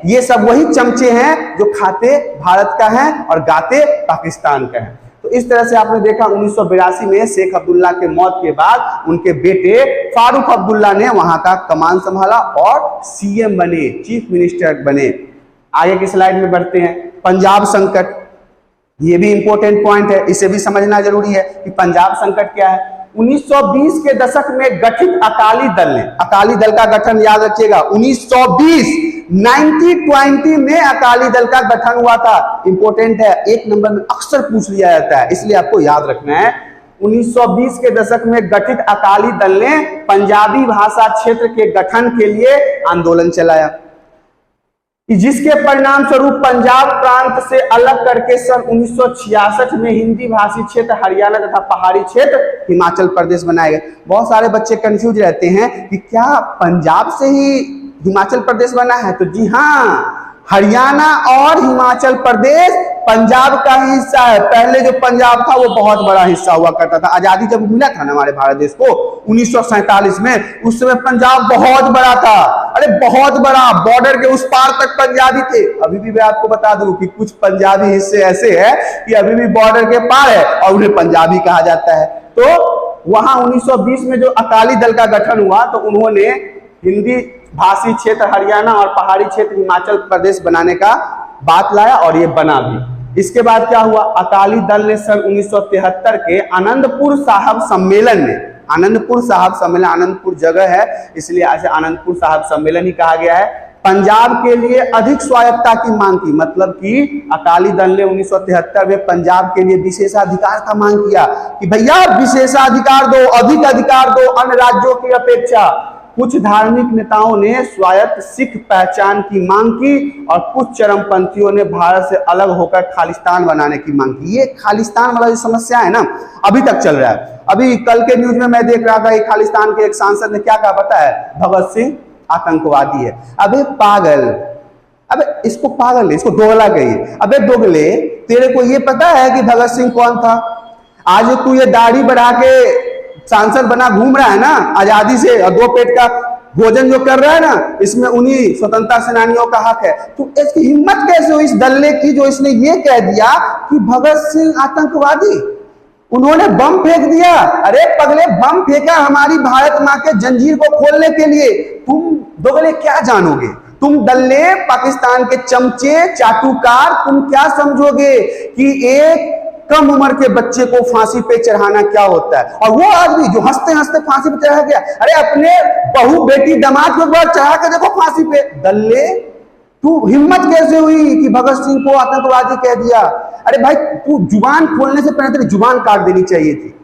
ये सब वही चमचे हैं जो खाते भारत का है और गाते पाकिस्तान का है। तो इस तरह से आपने देखा 1982 में शेख अब्दुल्ला के मौत के बाद उनके बेटे फारूक अब्दुल्ला ने वहां का कमान संभाला और सीएम बने, चीफ मिनिस्टर बने। आगे की स्लाइड में बढ़ते हैं। पंजाब संकट, ये भी इंपॉर्टेंट पॉइंट है, इसे भी समझना जरूरी है कि पंजाब संकट क्या है। 1920 के दशक में गठित अकाली दल ने, अकाली दल का गठन याद रखिएगा 1920 में अकाली दल का गठन हुआ था। इंपॉर्टेंट है, एक नंबर में अक्सर पूछ लिया जाता है, इसलिए आपको याद रखना है। 1920 के दशक में गठित अकाली दल ने पंजाबी भाषा क्षेत्र के गठन के लिए आंदोलन चलाया, जिसके परिणाम स्वरूप पंजाब प्रांत से अलग करके सन 1966 में हिंदी भाषी क्षेत्र हरियाणा तथा पहाड़ी क्षेत्र हिमाचल प्रदेश बनाए गए। बहुत सारे बच्चे कंफ्यूज रहते हैं कि क्या पंजाब से ही हिमाचल प्रदेश बना है, तो जी हाँ, हरियाणा और हिमाचल प्रदेश पंजाब का ही हिस्सा है। पहले जो पंजाब था वो बहुत बड़ा हिस्सा हुआ करता था। आजादी जब मिला था ना हमारे भारत देश को 1947 में, उस समय पंजाब बहुत बड़ा था, अरे बहुत बड़ा, बॉर्डर के उस पार तक पंजाबी थे। अभी भी मैं आपको बता दूं कि कुछ पंजाबी हिस्से ऐसे हैं कि अभी भी बॉर्डर के पार है और उन्हें पंजाबी कहा जाता है। तो वहां 1920 में जो अकाली दल का गठन हुआ तो उन्होंने हिंदी भाषी क्षेत्र हरियाणा और पहाड़ी क्षेत्र हिमाचल प्रदेश बनाने का बात लाया और ये बना भी। इसके बाद क्या हुआ, अकाली दल ने सन 1973 के आनंदपुर साहब सम्मेलन में, आनंदपुर साहब सम्मेलन, आनंदपुर जगह है इसलिए ऐसे आनंदपुर साहब सम्मेलन ही कहा गया है, पंजाब के लिए अधिक स्वायत्ता की मांग की। मतलब कि अकाली दल ने 1973 में पंजाब के लिए विशेषाधिकार का मांग किया कि भैया विशेषाधिकार दो, अधिक अधिकार दो अन्य राज्यों की अपेक्षा। कुछ धार्मिक नेताओं ने स्वायत्त सिख पहचान की मांग की और कुछ चरमपंथियों ने भारत से अलग होकर खालिस्तान बनाने की मांग की। ये खालिस्तान वाला जो समस्या है ना, अभी तक चल रहा है। अभी कल के न्यूज में मैं देख रहा था, एक खालिस्तान के एक सांसद ने क्या कहा पता है, भगत सिंह आतंकवादी है। अबे पागल, अबे इसको पागल है, इसको दोगला कहिए। अबे दोगले, तेरे को ये पता है कि भगत सिंह कौन था? आज तू ये दाढ़ी बढ़ा के सांसद बना घूम रहा है ना आजादी से, और 2 पेट का भोजन जो कर रहा है ना, इसमें उन्हीं स्वतंत्रता सेनानियों का हक है। तो इसकी हिम्मत कैसे हुई इस दल्ले की जो इसने ये कह दिया कि भगत सिंह आतंकवादी, उन्होंने बम फेंक दिया। अरे पगले, बम फेंका हमारी भारत माँ के जंजीर को खोलने के लिए। तुम दोगले क्या जानोगे, तुम दल्ले पाकिस्तान के चमचे चाटुकार, तुम क्या समझोगे कि एक कम उम्र के बच्चे को फांसी पे चढ़ाना क्या होता है? और वो आदमी जो हंसते हंसते फांसी पे चढ़ा गया, अरे अपने बहू बेटी दामाद को एक बार चढ़ा के देखो फांसी पे। दल्ले, तू हिम्मत कैसे हुई कि भगत सिंह को आतंकवादी कह दिया? अरे भाई, तू जुबान खोलने से पहले तेरी जुबान काट देनी चाहिए थी।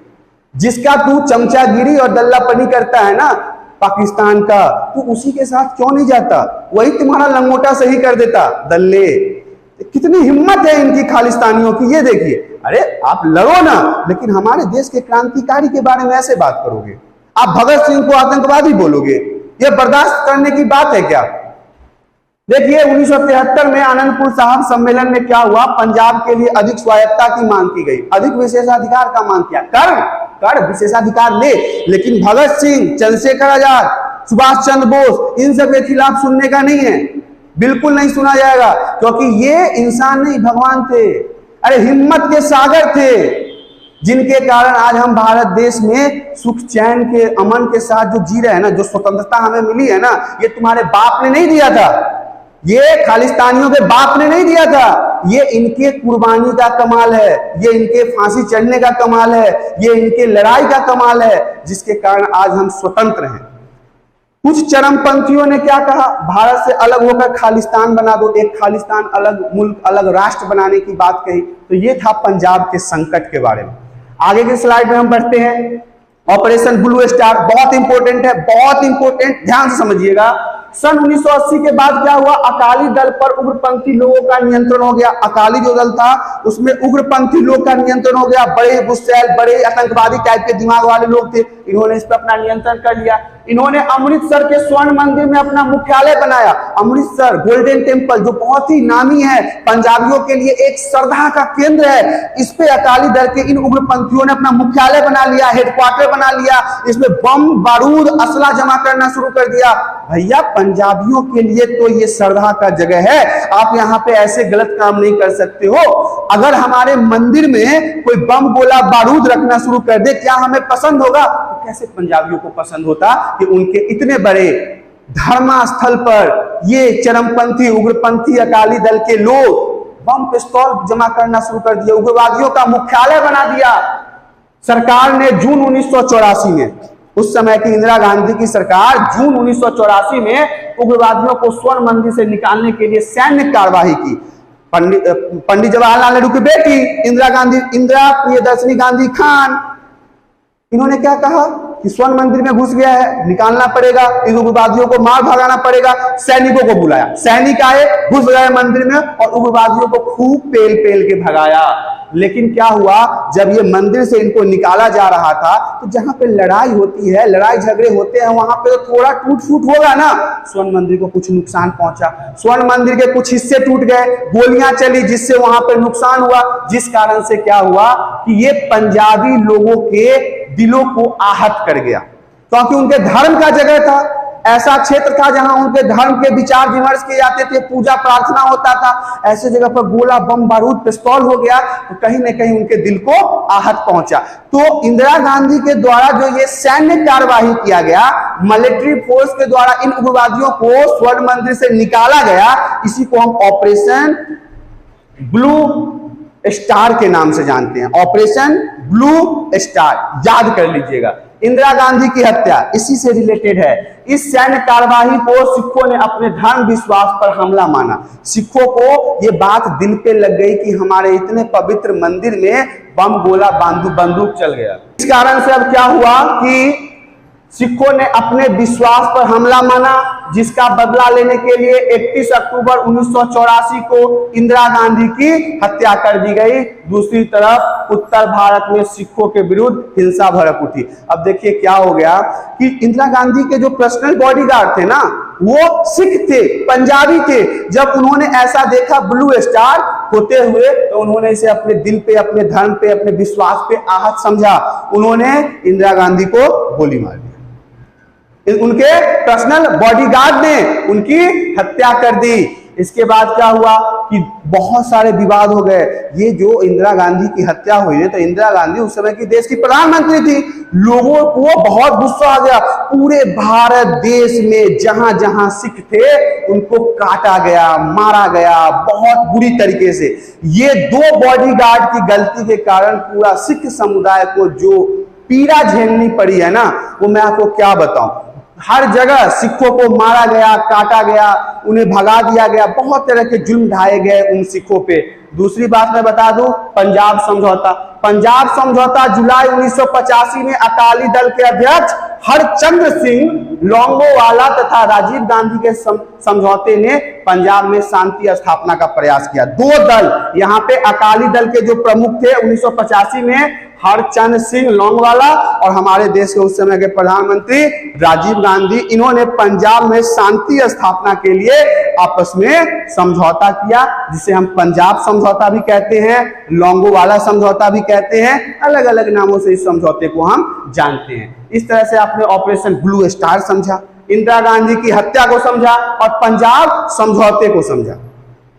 जिसका तू चमचागिरी और दल्लापनी करता है ना पाकिस्तान का, तू उसी के साथ क्यों नहीं जाता? वही तुम्हारा लंगोटा सही कर देता। दल्ले, कितनी हिम्मत है इनकी खालिस्तानियों की, ये देखिए। अरे आप लड़ो ना, लेकिन हमारे देश के क्रांतिकारी के बारे में ऐसे बात करोगे? आप भगत सिंह को आतंकवादी बोलोगे? ये बर्दाश्त करने की बात है क्या? देखिए 1973 में आनंदपुर साहब सम्मेलन में क्या हुआ, पंजाब के लिए अधिक स्वायत्ता की मांग की गई, अधिक विशेषाधिकार का मांग किया। कर विशेषाधिकार ले, लेकिन भगत सिंह, चंद्रशेखर आजाद, सुभाष चंद्र बोस, इन सब के खिलाफ सुनने का नहीं है, बिल्कुल नहीं सुना जाएगा, क्योंकि ये इंसान नहीं भगवान थे। अरे हिम्मत के सागर थे, जिनके कारण आज हम भारत देश में सुख चैन के अमन के साथ जो जी रहे हैं ना, जो स्वतंत्रता हमें मिली है ना, ये तुम्हारे बाप ने नहीं दिया था, ये खालिस्तानियों के बाप ने नहीं दिया था, ये इनके कुर्बानी का कमाल है, ये इनके फांसी चढ़ने का कमाल है, ये इनके लड़ाई का कमाल है, जिसके कारण आज हम स्वतंत्र हैं। कुछ चरमपंथियों ने क्या कहा, भारत से अलग होकर खालिस्तान बना दो, एक खालिस्तान अलग मुल्क अलग राष्ट्र बनाने की बात कही। तो ये था पंजाब के संकट के बारे में। आगे की स्लाइड में हम बढ़ते हैं। ऑपरेशन ब्लू स्टार बहुत इंपॉर्टेंट है, बहुत इंपॉर्टेंट, ध्यान से समझिएगा। सन 1980 के बाद क्या हुआ, अकाली दल पर उग्रपंथी लोगों का नियंत्रण हो गया। अकाली जो दल था उसमें उग्रपंथी लोग का नियंत्रण हो गया। बड़े गुस्सैल, बड़े आतंकवादी टाइप के दिमाग वाले लोग थे, इन्होंने इस पर अपना नियंत्रण कर लिया। इन्होंने अमृतसर के स्वर्ण मंदिर में अपना मुख्यालय बनाया। अमृतसर गोल्डन टेम्पल जो बहुत ही नामी है, पंजाबियों के लिए एक श्रद्धा का केंद्र है, इस पे अकाली दल के इन उग्रपंथियों ने अपना मुख्यालय बना लिया, हेडक्वार्टर बना लिया। इसमें बम बारूद असला जमा करना शुरू कर दिया। भैया पंजाबियों के लिए तो ये श्रद्धा का जगह है, आप यहाँ पे ऐसे गलत काम नहीं कर सकते हो। अगर हमारे मंदिर में कोई बम गोला बारूद रखना शुरू कर दे, क्या हमें पसंद होगा? तो कैसे पंजाबियों को पसंद होता कि उनके इतने बड़े धर्मस्थल पर ये चरमपंथी उग्रपंथी अकाली दल के लोग बम पिस्तौल जमा करना शुरू कर दिया, उग्रवादियों का मुख्यालय बना दिया। सरकार ने जून 1984 में, उस समय की इंदिरा गांधी की सरकार जून 1984 में उग्रवादियों को स्वर्ण मंदिर से निकालने के लिए सैन्य कार्यवाही की। पंडित जवाहरलाल नेहरू की बेटी इंदिरा प्रियदर्शनी गांधी खान, इन्होंने क्या कहा कि स्वर्ण मंदिर में घुस गया है, निकालना पड़ेगा, इन उग्रवादियों को मार भगाना पड़ेगा। सैनिकों को बुलाया, सैनिक आए, घुस गए मंदिर में और उग्रवादियों को खूब पेल पेल के भगाया। लेकिन क्या हुआ, जब ये मंदिर से इनको निकाला जा रहा था तो जहां पे लड़ाई होती है, लड़ाई झगड़े होते हैं, वहां पे तो थोड़ा टूट फूट होगा ना। स्वर्ण मंदिर को कुछ नुकसान पहुंचा, स्वर्ण मंदिर के कुछ हिस्से टूट गए, गोलियां चली जिससे वहां पे नुकसान हुआ, जिस कारण से क्या हुआ कि ये पंजाबी लोगों के दिलों को आहत कर गया, क्योंकि उनके धर्म का जगह था। ऐसा क्षेत्र था जहां उनके धर्म के विचार विमर्श किए जाते थे, पूजा प्रार्थना होता था। ऐसे जगह पर गोला बम बारूद पिस्तौल हो गया तो कहीं ना कहीं उनके दिल को आहत पहुंचा। तो इंदिरा गांधी के द्वारा जो ये सैन्य कार्यवाही किया गया, मिलिट्री फोर्स के द्वारा इन उग्रवादियों को स्वर्ण मंदिर से निकाला गया, इसी को हम ऑपरेशन ब्लू स्टार के नाम से जानते हैं। ऑपरेशन ब्लू स्टार, याद कर लीजिएगा। इंदिरा गांधी की हत्या इसी से रिलेटेड है। इस सैन्य कार्यवाही को सिखों ने अपने धर्म विश्वास पर हमला माना। सिखों को यह बात दिल पे लग गई कि हमारे इतने पवित्र मंदिर में बम गोला बंदूक चल गया। इस कारण से अब क्या हुआ कि सिखों ने अपने विश्वास पर हमला माना, जिसका बदला लेने के लिए 31 अक्टूबर 1984 को इंदिरा गांधी की हत्या कर दी गई। दूसरी तरफ उत्तर भारत में सिखों के विरुद्ध हिंसा भड़क उठी। अब देखिए क्या हो गया कि इंदिरा गांधी के जो पर्सनल बॉडीगार्ड थे ना, वो सिख थे, पंजाबी थे। जब उन्होंने ऐसा देखा ब्लू स्टार होते हुए, तो उन्होंने इसे अपने दिल पे, अपने धर्म पे, अपने विश्वास पे आहत समझा। उन्होंने इंदिरा गांधी को गोली मार दी। उनके पर्सनल बॉडीगार्ड ने उनकी हत्या कर दी। इसके बाद क्या हुआ कि बहुत सारे विवाद हो गए। ये जो इंदिरा गांधी की हत्या हुई है, तो इंदिरा गांधी उस समय की देश की प्रधानमंत्री थी। लोगों को बहुत गुस्सा आ गया। पूरे भारत देश में जहां जहां सिख थे उनको काटा गया, मारा गया बहुत बुरी तरीके से। ये दो बॉडीगार्ड की गलती के कारण पूरा सिख समुदाय को जो पीड़ा झेलनी पड़ी है ना, वो मैं आपको क्या बताऊं। हर जगह सिखों को मारा गया, काटा गया, उन्हें भगा दिया गया, बहुत तरह के जुल्म ढाए गए उन सिखों पे। दूसरी बात मैं बता दूं, पंजाब समझौता। पंजाब समझौता जुलाई 1985 में अकाली दल के अध्यक्ष हरचंद्र सिंह लोंगोवाला तथा राजीव गांधी के समझौते ने पंजाब में शांति स्थापना का प्रयास किया। दो दल यहाँ पे अकाली दल के जो प्रमुख थे 1985 में हरचंद्र सिंह लोंगोवाला और हमारे देश के उस समय के प्रधानमंत्री राजीव गांधी, इन्होंने पंजाब में शांति स्थापना के लिए आपस में समझौता किया, जिसे हम पंजाब समझौता भी कहते हैं, लोंगोवाला समझौता भी कहते हैं। अलग अलग नामों से इस समझौते को हम जानते हैं। इस तरह से आपने ऑपरेशन ब्लू स्टार समझा, इंदिरा गांधी की हत्या को समझा और पंजाब समझौते को समझा।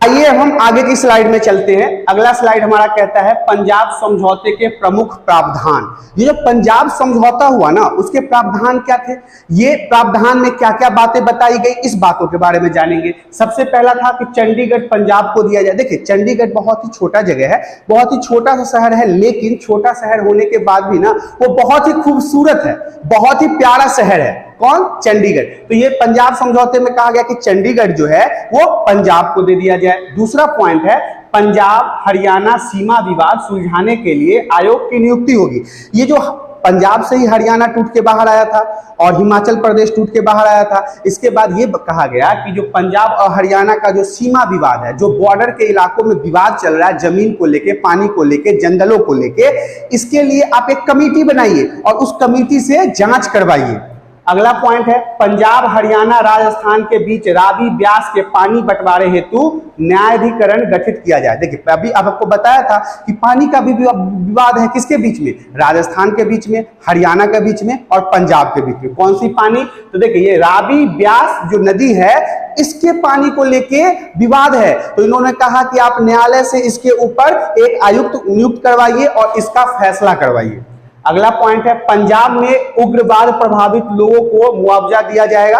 आइए हम आगे की स्लाइड में चलते हैं। अगला स्लाइड हमारा कहता है पंजाब समझौते के प्रमुख प्रावधान। ये जो पंजाब समझौता हुआ ना, उसके प्रावधान क्या थे, ये प्रावधान में क्या क्या बातें बताई गई, इस बातों के बारे में जानेंगे। सबसे पहला था कि चंडीगढ़ पंजाब को दिया जाए। देखिए चंडीगढ़ बहुत ही छोटा जगह है, बहुत ही छोटा सा शहर है, लेकिन छोटा शहर होने के बाद भी ना वो बहुत ही खूबसूरत है, बहुत ही प्यारा शहर है। कौन? चंडीगढ़। तो ये पंजाब समझौते में कहा गया कि चंडीगढ़ जो है वो पंजाब को दे दिया जाए। दूसरा पॉइंट है पंजाब हरियाणा सीमा विवाद सुलझाने के लिए आयोग की नियुक्ति होगी। ये जो पंजाब से ही हरियाणा टूट के बाहर आया था और हिमाचल प्रदेश टूट के बाहर आया था, इसके बाद ये कहा गया कि जो पंजाब और हरियाणा का जो सीमा विवाद है, जो बॉर्डर के इलाकों में विवाद चल रहा है जमीन को लेके, पानी को लेके, जंगलों को लेके, इसके लिए आप एक कमेटी बनाइए और उस कमेटी से जांच करवाइए। अगला पॉइंट है पंजाब हरियाणा राजस्थान के बीच रावी ब्यास के पानी बंटवारे हेतु न्यायाधिकरण गठित किया जाए। देखिए अभी आपको बताया था कि पानी का भी विवाद है किसके बीच में? राजस्थान के बीच में, हरियाणा के बीच में और पंजाब के बीच में। कौन सी पानी? तो देखिए ये रावी ब्यास जो नदी है इसके पानी को लेके विवाद है, तो इन्होंने कहा कि आप न्यायालय से इसके ऊपर एक आयुक्त नियुक्त करवाइए और इसका फैसला करवाइए। अगला पॉइंट है पंजाब में उग्रवाद प्रभावित लोगों को मुआवजा दिया जाएगा।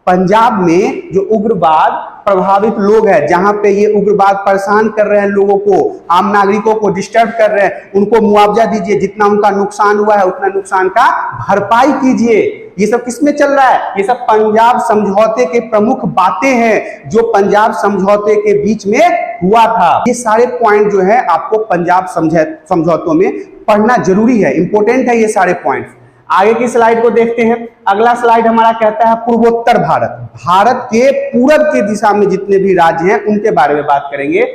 पंजाब में जो उग्रवाद प्रभावित लोग हैं, जहां पे ये उग्रवाद परेशान कर रहे हैं लोगों को, आम नागरिकों को डिस्टर्ब कर रहे हैं, उनको मुआवजा दीजिए। जितना उनका नुकसान हुआ है उतना नुकसान का भरपाई कीजिए। ये सब किसमें चल रहा है? ये सब पंजाब समझौते के प्रमुख बातें हैं जो पंजाब समझौते के बीच में हुआ था। ये सारे पॉइंट जो है आपको पंजाब समझौतों में पढ़ना जरूरी है, इंपॉर्टेंट है ये सारे पॉइंट्स। आगे की स्लाइड को देखते हैं। अगला स्लाइड हमारा कहता है पूर्वोत्तर भारत। भारत के पूरब के दिशा में जितने भी राज्य हैं उनके बारे में बात करेंगे।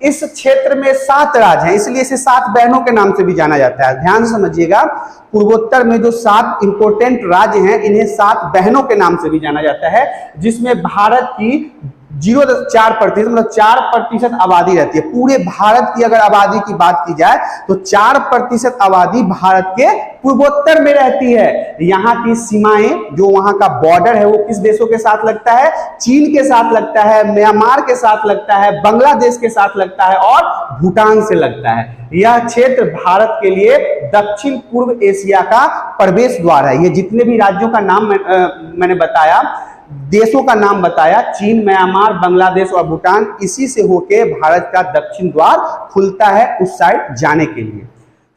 इस क्षेत्र में 7 राज्य हैं, इसलिए इसे 7 बहनों के नाम से भी जाना जाता है। ध्यान से समझिएगा, पूर्वोत्तर में जो 7 इंपोर्टेंट राज्य हैं इन्हें 7 बहनों के नाम से भी जाना जाता है, जिसमें भारत की 0.4% मतलब 4% आबादी रहती है। पूरे भारत की अगर आबादी की बात की जाए तो 4% आबादी भारत के पूर्वोत्तर में रहती है। यहाँ की सीमाएं, जो वहां का बॉर्डर है, वो किस देशों के साथ लगता है? चीन के साथ लगता है, म्यांमार के साथ लगता है, बांग्लादेश के साथ लगता है और भूटान से लगता है। यह क्षेत्र भारत के लिए दक्षिण पूर्व एशिया का प्रवेश द्वार है। ये जितने भी राज्यों का नाम मैंने बताया, देशों का नाम बताया, चीन, म्यांमार, बांग्लादेश और भूटान, इसी से होके भारत का दक्षिण द्वार खुलता है उस साइड जाने के लिए।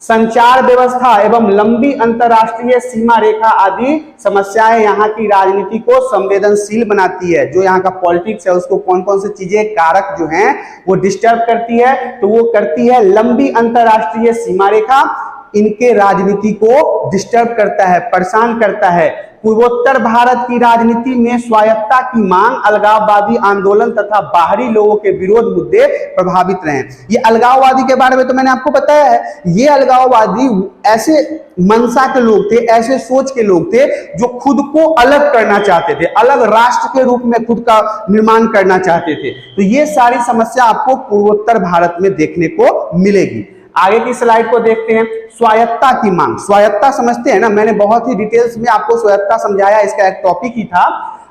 संचार व्यवस्था एवं लंबी अंतरराष्ट्रीय सीमा रेखा आदि समस्याएं यहाँ की राजनीति को संवेदनशील बनाती है। जो यहाँ का पॉलिटिक्स है उसको कौन कौन सी चीजें, कारक जो हैं वो डिस्टर्ब करती है, तो वो करती है लंबी अंतरराष्ट्रीय सीमा रेखा, इनके राजनीति को डिस्टर्ब करता है, परेशान करता है। पूर्वोत्तर भारत की राजनीति में स्वायत्तता की मांग, अलगाववादी आंदोलन तथा बाहरी लोगों के विरोध मुद्दे प्रभावित रहे। ये अलगाववादी के बारे में तो मैंने आपको बताया है। ये अलगाववादी ऐसे मंशा के लोग थे, ऐसे सोच के लोग थे जो खुद को अलग करना चाहते थे, अलग राष्ट्र के रूप में खुद का निर्माण करना चाहते थे। तो ये सारी समस्या आपको पूर्वोत्तर भारत में देखने को मिलेगी। आगे की स्लाइड को देखते हैं। स्वायत्तता की मांग, स्वायत्तता समझते हैं ना, मैंने बहुत ही डिटेल्स में आपको स्वायत्तता समझाया, इसका एक टॉपिक ही था।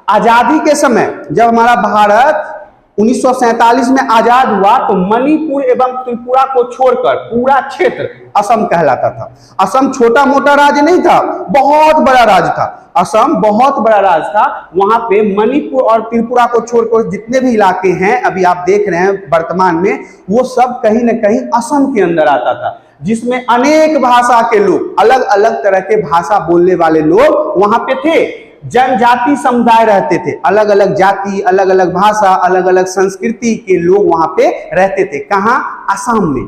आजादी के समय जब हमारा भारत 1947 में आजाद हुआ तो मणिपुर एवं त्रिपुरा को छोड़कर पूरा क्षेत्र असम कहलाता था। असम छोटा मोटा राज्य नहीं था, बहुत बड़ा राज्य था। असम बहुत बड़ा राज्य था। वहां पे मणिपुर और त्रिपुरा को छोड़कर जितने भी इलाके हैं अभी आप देख रहे हैं वर्तमान में, वो सब कहीं ना कहीं असम के अंदर आता था, जिसमें अनेक भाषा के लोग, अलग अलग तरह के भाषा बोलने वाले लोग वहां पे थे। जनजाति समुदाय रहते थे, अलग अलग जाति, अलग अलग भाषा, अलग अलग संस्कृति के लोग वहां पे रहते थे। कहां? असम में।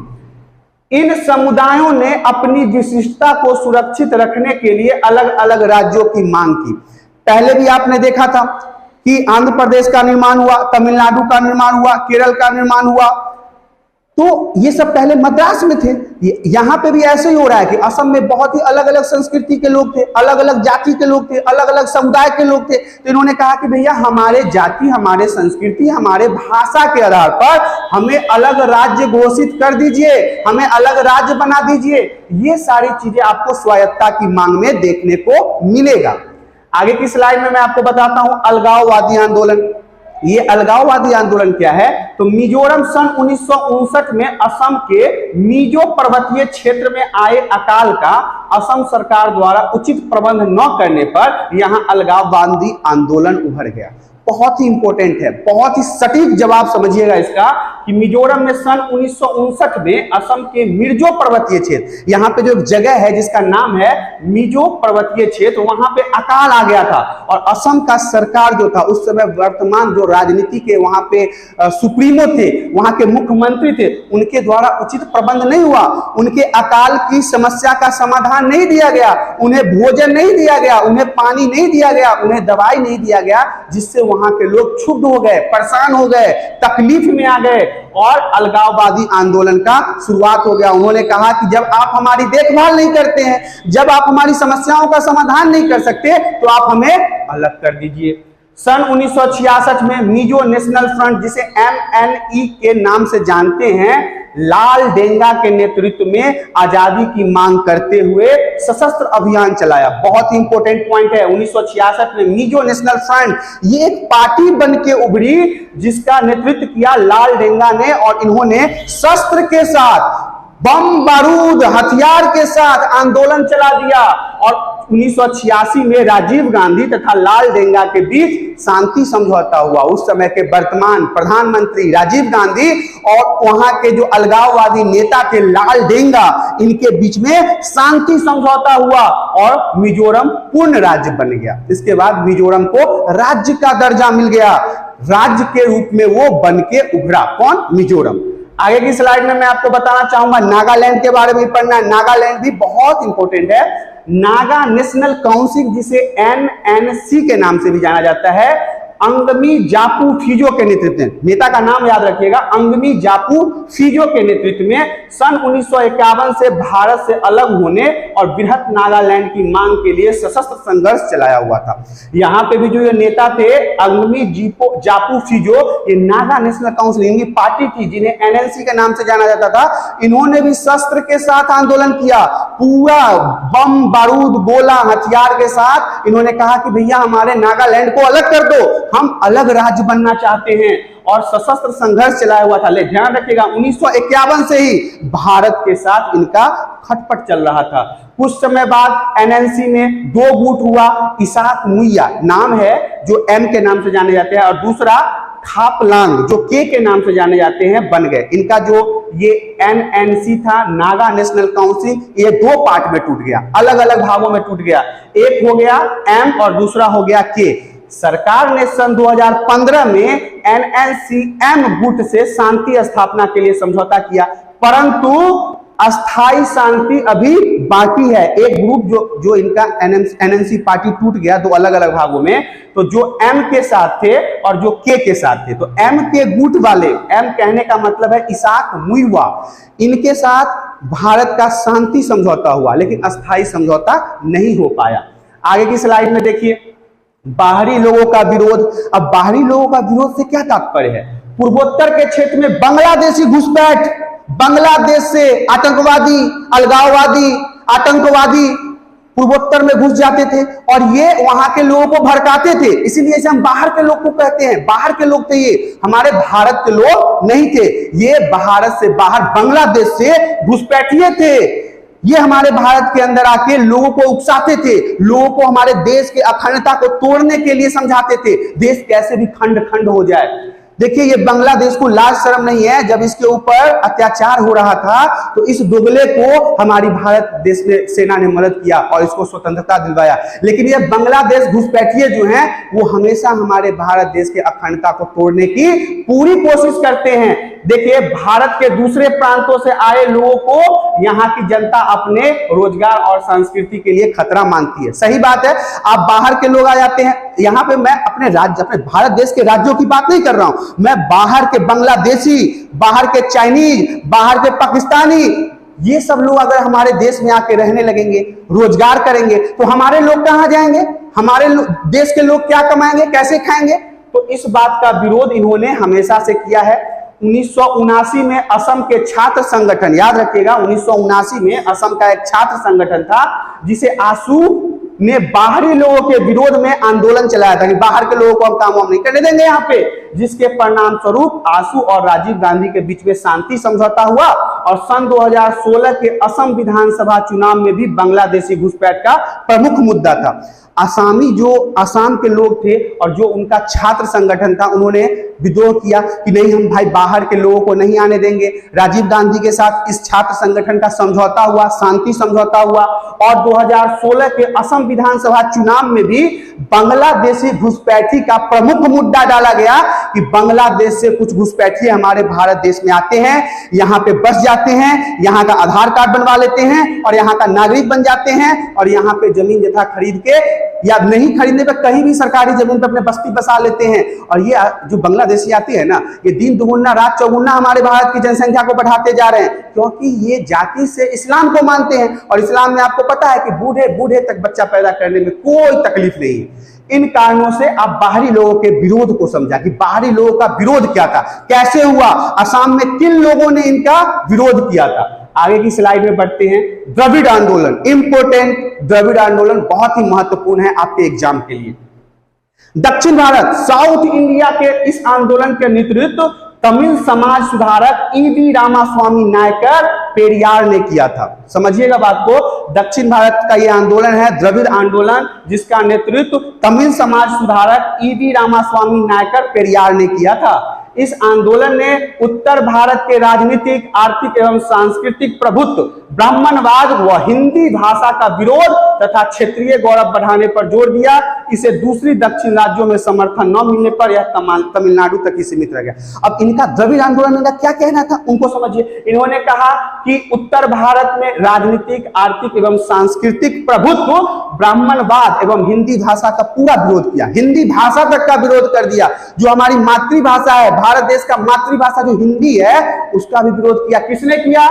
इन समुदायों ने अपनी विशिष्टता को सुरक्षित रखने के लिए अलग अलग राज्यों की मांग की। पहले भी आपने देखा था कि आंध्र प्रदेश का निर्माण हुआ, तमिलनाडु का निर्माण हुआ, केरल का निर्माण हुआ, तो ये सब पहले मद्रास में थे। यहां पे भी ऐसे ही हो रहा है कि असम में बहुत ही अलग अलग संस्कृति के लोग थे, अलग अलग जाति के लोग थे, अलग अलग समुदाय के लोग थे। तो इन्होंने कहा कि भैया हमारे जाति, हमारे संस्कृति, हमारे भाषा के आधार पर हमें अलग राज्य घोषित कर दीजिए, हमें अलग राज्य बना दीजिए। ये सारी चीजें आपको स्वायत्तता की मांग में देखने को मिलेगा। आगे की स्लाइड में मैं आपको बताता हूं अलगाववादी आंदोलन। ये अलगाववादी आंदोलन क्या है? तो मिजोरम सन 1959 में असम के मिजो पर्वतीय क्षेत्र में आए अकाल का असम सरकार द्वारा उचित प्रबंध न करने पर यहां अलगाववादी आंदोलन उभर गया। बहुत ही इंपॉर्टेंट है, बहुत ही सटीक जवाब समझिएगा इसका कि मिजोरम में सन 1959 में असम के मिर्जो पर्वतीय क्षेत्र, यहाँ पे जो एक जगह है जिसका नाम है मिजो पर्वतीय क्षेत्र, वहां पे अकाल आ गया था और असम का सरकार जो था उस समय वर्तमान जो राजनीति के वहां पे सुप्रीमो थे, वहां के मुख्यमंत्री थे, उनके द्वारा उचित प्रबंध नहीं हुआ, उनके अकाल की समस्या का समाधान नहीं दिया गया, उन्हें भोजन नहीं दिया गया, उन्हें पानी नहीं दिया गया, उन्हें दवाई नहीं दिया गया, जिससे वहां के लोग क्षुब्ध हो गए, परेशान हो गए, तकलीफ में आ गए और अलगाववादी आंदोलन का शुरुआत हो गया। उन्होंने कहा कि जब आप हमारी देखभाल नहीं करते हैं, जब आप हमारी समस्याओं का समाधान नहीं कर सकते, तो आप हमें अलग कर दीजिए। सन 1966 में मिजो नेशनल फ्रंट, जिसे MNE के नाम से जानते हैं, लाल डेंगा के नेतृत्व में आजादी की मांग करते हुए सशस्त्र अभियान चलाया। बहुत ही इंपॉर्टेंट पॉइंट है, 1966 में मिजो नेशनल फ्रंट ये एक पार्टी बन के उभरी जिसका नेतृत्व किया लाल डेंगा ने और इन्होंने शस्त्र के साथ, बम बारूद हथियार के साथ आंदोलन चला दिया और 1986 में राजीव गांधी तथा लाल डेंगा के बीच शांति समझौता हुआ। उस समय के वर्तमान प्रधानमंत्री राजीव गांधी और वहां के जो अलगाववादी नेता थे लाल डेंगा, इनके बीच में शांति समझौता हुआ और मिजोरम पूर्ण राज्य बन गया। इसके बाद मिजोरम को राज्य का दर्जा मिल गया, राज्य के रूप में वो बन के उभरा। कौन? मिजोरम। आगे की स्लाइड में मैं आपको बताना चाहूंगा नागालैंड के बारे में पढ़ना है। नागालैंड भी बहुत इंपॉर्टेंट है। नागा नेशनल काउंसिल, जिसे NNC के नाम से भी जाना जाता है, अंगमी जापू फिजो के नेतृत्व में, नेता का नाम याद रखिएगा, अंगमी जापू फिजो के नेतृत्व में सन 1951 से भारत से अलग होने और बृहत नागालैंड की मांग के लिए सशस्त्र संघर्ष चलाया हुआ था। यहाँ पे भी जो ये नेता थे अंगमी जापू फिजो, ये नागा नेशनल काउंसिल इनकी पार्टी थी जिन्हें NNC के नाम से जाना जाता था। इन्होंने भी शस्त्र के साथ आंदोलन किया, पूरा बम बारूद गोला हथियार के साथ इन्होंने कहा कि भैया हमारे नागालैंड को अलग कर दो, हम अलग राज्य बनना चाहते हैं और सशस्त्र संघर्ष चलाया हुआ था। ले ध्यान रखिएगा 1951 से ही भारत के साथ इनका खटपट चल रहा था। कुछ समय बाद NNC में दो गुट हुआ, इसाक मुइया नाम है जो M के नाम से जाने जाते हैं और दूसरा खापलांग जो K के नाम से जाने जाते हैं बन गए। इनका जो ये NNC था नागा नेशनल काउंसिल, ये दो पार्ट में टूट गया, अलग अलग भागों में टूट गया। एक हो गया M और दूसरा हो गया K। सरकार ने सन 2015 में NNC-M गुट से शांति स्थापना के लिए समझौता किया, परंतु अस्थाई शांति अभी बाकी है। एक ग्रुप जो इनका NNC पार्टी टूट गया दो अलग अलग भागों में, तो जो M के साथ थे और जो K के साथ थे, तो M के गुट वाले, M कहने का मतलब है इसाक मुइवा, इनके साथ भारत का शांति समझौता हुआ लेकिन अस्थाई समझौता नहीं हो पाया। आगे की स्लाइड में देखिए बाहरी लोगों का विरोध। अब बाहरी लोगों का विरोध से क्या तात्पर्य है? पूर्वोत्तर के क्षेत्र में बांग्लादेशी घुसपैठ, बांग्लादेश से आतंकवादी, अलगाववादी, आतंकवादी पूर्वोत्तर में घुस जाते थे और ये वहां के लोगों को भड़काते थे। इसीलिए हम बाहर के लोग को कहते हैं, बाहर के लोग थे ये, हमारे भारत के लोग नहीं थे, ये भारत से बाहर बांग्लादेश से घुसपैठिए थे। ये हमारे भारत के अंदर आके लोगों को उकसाते थे, लोगों को हमारे देश के अखंडता को तोड़ने के लिए समझाते थे, देश कैसे भी खंड खंड हो जाए। देखिए ये बांग्लादेश को लाज शर्म नहीं है, जब इसके ऊपर अत्याचार हो रहा था तो इस दोगले को हमारी भारत देश में सेना ने मदद किया और इसको स्वतंत्रता दिलवाया। लेकिन ये बांग्लादेश घुसपैठिए जो हैं वो हमेशा हमारे भारत देश के अखंडता को तोड़ने की पूरी कोशिश करते हैं। देखिए भारत के दूसरे प्रांतों से आए लोगों को यहाँ की जनता अपने रोजगार और संस्कृति के लिए खतरा मानती है। सही बात है, आप बाहर के लोग आ जाते हैं। यहाँ पे मैं अपने राज्य, अपने भारत देश के राज्यों की बात नहीं कर रहा हूं, मैं बाहर के बांग्लादेशी, बाहर के चाइनीज, बाहर के पाकिस्तानी, ये सब लोग अगर हमारे देश में आके रहने लगेंगे, रोजगार करेंगे, तो हमारे लोग कहां जाएंगे? हमारे देश के लोग क्या कमाएंगे, कैसे खाएंगे? तो इस बात का विरोध इन्होंने हमेशा से किया है। 1979 में असम के छात्र संगठन, याद रखिएगा 1979 में असम का एक छात्र संगठन था जिसे आसू ने बाहरी लोगों के विरोध में आंदोलन चलाया था कि बाहर के लोगों को हम काम नहीं करने देंगे यहाँ पे, जिसके परिणाम स्वरूप आसू और राजीव गांधी के बीच में शांति समझौता हुआ और सन 2016 के असम विधानसभा चुनाव में भी बांग्लादेशी घुसपैठ का प्रमुख मुद्दा था। आसामी जो आसाम के लोग थे और जो उनका छात्र संगठन था, उन्होंने विद्रोह किया कि नहीं, हम भाई बाहर के लोगों को नहीं आने देंगे। राजीव गांधी के साथ इस छात्र संगठन का समझौता हुआ, शांति समझौता हुआ। और 2016 के असम विधानसभा चुनाव में भी बांग्लादेशी घुसपैठी का प्रमुख मुद्दा डाला गया कि बांग्लादेश से कुछ घुसपैठी हमारे भारत देश में आते हैं, यहाँ पे बस जाते हैं, यहाँ का आधार कार्ड बनवा लेते हैं और यहाँ का नागरिक बन जाते हैं और यहाँ पे जमीन जगह खरीद के या नहीं खरीदने पे कहीं भी सरकारी जमीन पे अपने बस्ती बसा लेते हैं। और ये जो बांग्लादेशी आती है ना, ये दिन दुगुना रात चौगुना हमारे भारत की जनसंख्या को बढ़ाते जा रहे हैं, क्योंकि ये जाति से इस्लाम को मानते हैं। और इस्लाम में आपको पता है कि बूढ़े बूढ़े तक बच्चा पैदा करने में कोई तकलीफ नहीं है। इन कारणों से आप बाहरी लोगों के विरोध को समझा कि बाहरी लोगों का विरोध क्या था, कैसे हुआ, असम में किन लोगों ने इनका विरोध किया था। आगे की स्लाइड में बढ़ते हैं। द्रविड़ आंदोलन, इंपोर्टेंट, द्रविड़ आंदोलन बहुत ही महत्वपूर्ण है आपके एग्जाम के लिए। दक्षिण भारत, साउथ इंडिया के इस आंदोलन के नेतृत्व तमिल समाज सुधारक ईवी रामास्वामी नायकर पेरियार ने किया था। समझिएगा बात को, दक्षिण भारत का यह आंदोलन है द्रविड़ आंदोलन, जिसका नेतृत्व तमिल समाज सुधारक ईवी रामास्वामी नायकर पेरियार ने किया था। इस आंदोलन ने उत्तर भारत के राजनीतिक, आर्थिक एवं सांस्कृतिक प्रभुत्व, ब्राह्मणवाद व हिंदी भाषा का विरोध तथा क्षेत्रीय गौरव बढ़ाने पर जोर दिया। इसे दूसरी दक्षिण राज्यों में समर्थन न मिलने पर यह तमिलनाडु तक ही सीमित रह गया। अब इनका द्रविड़ आंदोलन का क्या कहना था, उनको समझिए। इन्होंने कहा कि उत्तर भारत में राजनीतिक, आर्थिक एवं सांस्कृतिक प्रभुत्व, ब्राह्मणवाद एवं हिंदी भाषा का पूरा विरोध किया, हिंदी भाषा तक का विरोध कर दिया। जो हमारी मातृभाषा है, भारत देश का मातृभाषा जो हिंदी है, उसका भी विरोध किया। किसने किया?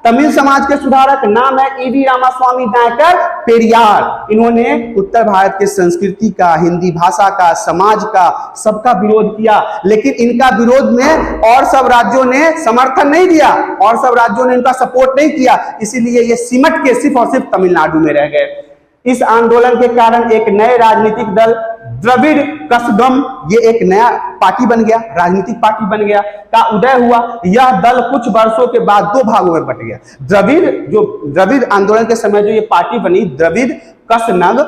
तमिल समाज के सुधारक, नाम है ईवी रामास्वामी नायकर पेरियार। इन्होंने उत्तर भारत के संस्कृति का, हिंदी भाषा का, समाज का, सबका विरोध किया। लेकिन इनका विरोध में और सब राज्यों ने समर्थन नहीं दिया, और सब राज्यों ने इनका सपोर्ट नहीं किया, इसीलिए ये सिमट के सिर्फ और सिर्फ तमिलनाडु में रह गए। इस आंदोलन के कारण एक नए राजनीतिक दल द्रविड़ कसगम, ये एक नया पार्टी बन गया, राजनीतिक पार्टी बन गया, का उदय हुआ। यह दल कुछ वर्षों के बाद दो भागों में बट गया। द्रविड़ आंदोलन के समय जो ये पार्टी बनी द्रविड़ कसनग,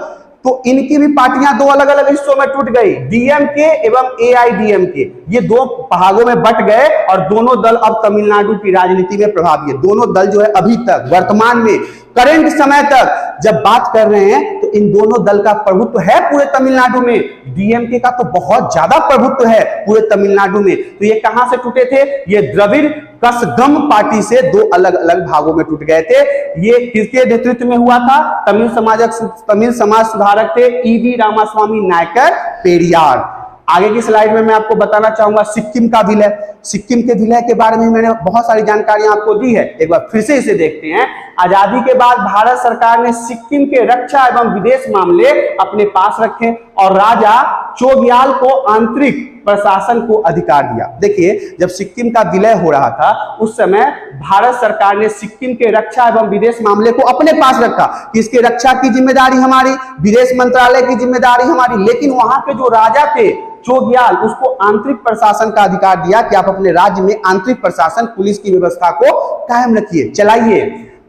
तो इनकी भी पार्टियां दो अलग अलग हिस्सों में टूट गई, डीएमके एवं एआईडीएमके, ये दो भागों में बट गए और दोनों दल अब तमिलनाडु की राजनीति में प्रभावी है। दोनों दल जो है अभी तक वर्तमान में करंट समय तक जब बात कर रहे हैं तो इन दोनों दल का प्रभुत्व है पूरे तमिलनाडु में। डीएमके का तो बहुत ज्यादा प्रभुत्व है पूरे तमिलनाडु में। तो ये कहां से टूटे थे? ये द्रविड़ कसगम पार्टी से दो अलग अलग भागों में टूट गए थे। ये किसके नेतृत्व में हुआ था? तमिल समाज सुधारक थे ईवी रामास्वामी नायकर पेरियार। आगे की स्लाइड में मैं आपको बताना चाहूंगा सिक्किम का विलय। सिक्किम के विलय के बारे में मैंने बहुत सारी जानकारियां आपको दी है, एक बार फिर से इसे देखते हैं। आजादी के बाद भारत सरकार ने सिक्किम के रक्षा एवं विदेश मामले अपने पास रखे और राजा चोग्याल को आंतरिक प्रशासन को अधिकार दिया। देखिए, जब सिक्किम का विलय हो रहा था उस समय भारत सरकार ने सिक्किम के रक्षा एवं विदेश मामले को अपने पास रखा कि इसके रक्षा की जिम्मेदारी हमारी, विदेश मंत्रालय की जिम्मेदारी हमारी। लेकिन वहां के जो राजा थे चोग्याल, उसको आंतरिक प्रशासन का अधिकार दिया कि आप अपने राज्य में आंतरिक प्रशासन, पुलिस की व्यवस्था को कायम रखिए, चलाइए।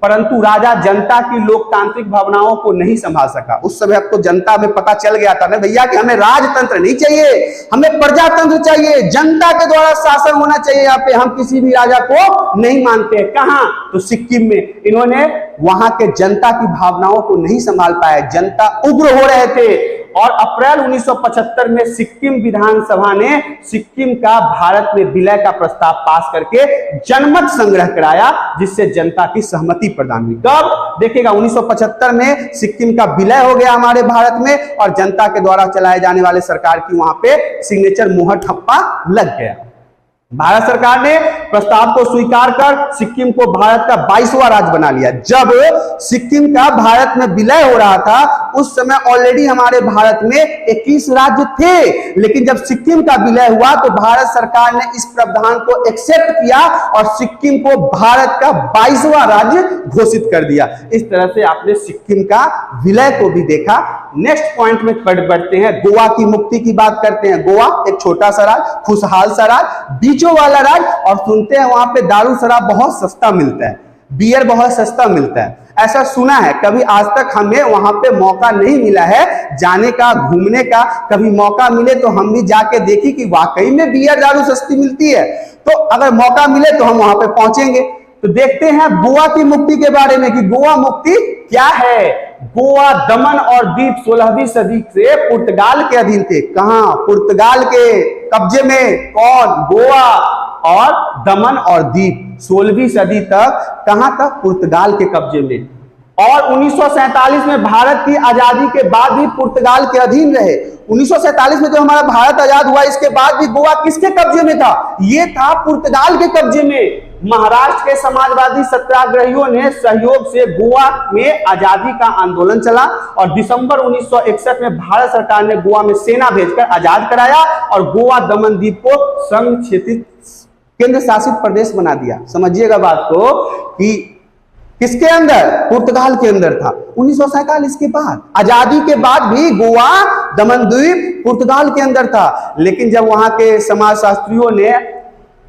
परंतु राजा जनता की लोकतांत्रिक भावनाओं को नहीं संभाल सका। उस समय आपको जनता में पता चल गया था ना भैया कि हमें राजतंत्र नहीं चाहिए, हमें प्रजातंत्र चाहिए, जनता के द्वारा शासन होना चाहिए। यहाँ पे हम किसी भी राजा को नहीं मानते। कहां? तो सिक्किम में। इन्होंने वहां के जनता की भावनाओं को नहीं संभाल पाए, जनता उग्र हो रहे थे और अप्रैल 1975 में सिक्किम विधानसभा ने सिक्किम का भारत में विलय का प्रस्ताव पास करके जनमत संग्रह कराया, जिससे जनता की सहमति प्रदान हुई। कब? देखिएगा, 1975 में सिक्किम का विलय हो गया हमारे भारत में और जनता के द्वारा चलाए जाने वाले सरकार की वहां पे सिग्नेचर मुहर ठप्पा लग गया। भारत सरकार ने प्रस्ताव को स्वीकार कर सिक्किम को भारत का 22वां राज्य बना लिया। जब सिक्किम का भारत में विलय हो रहा था उस समय ऑलरेडी हमारे भारत में 21 राज्य थे, लेकिन जब सिक्किम का विलय हुआ तो भारत सरकार ने इस प्रावधान को एक्सेप्ट किया और सिक्किम को भारत का 22वां राज्य घोषित कर दिया। इस तरह से आपने सिक्किम का विलय को भी देखा। नेक्स्ट पॉइंट में बढ़ते हैं, गोवा की मुक्ति की बात करते हैं। गोवा एक छोटा सा राज्य, खुशहाल सा राज्य, बीचों वाला राज्य, और सुनते हैं वहां पे दारू शराब बहुत सस्ता मिलता है, बियर बहुत सस्ता मिलता है। ऐसा सुना है, कभी आज तक हमें वहां पे मौका नहीं मिला है जाने का, घूमने का। कभी मौका मिले तो हम भी जाके देखी कि वाकई में बियर दारू सस्ती मिलती है। तो अगर मौका मिले तो हम वहां पे पहुंचेंगे। तो देखते हैं गोवा की मुक्ति के बारे में कि गोवा मुक्ति क्या है। गोवा, दमन और दीप 16वीं सदी से पुर्तगाल के अधीन थे। कहां? पुर्तगाल के कब्जे में। कौन? गोवा और दमन और दीप 16वीं सदी तक कहां तक? पुर्तगाल के कब्जे में। और 1947 में भारत की आजादी के बाद भी पुर्तगाल के अधीन रहे। 1947 में जो हमारा भारत आजाद हुआ, इसके बाद भी गोवा किसके कब्जे में था? ये था पुर्तगाल के कब्जे में। महाराष्ट्र के समाजवादी सत्याग्रहियों ने सहयोग से गोवा में आजादी का आंदोलन चला और दिसंबर 1961 में भारत सरकार ने गोवा में सेना भेजकर आजाद कराया और गोवा दमन द्वीप को संघ क्षेत्रीय केंद्र शासित प्रदेश बना दिया। समझिएगा बात को कि किसके अंदर? पुर्तगाल के अंदर था। 1947 के बाद, आजादी के बाद भी गोवा दमन द्वीप पुर्तगाल के अंदर था। लेकिन जब वहां के समाजशास्त्रियों ने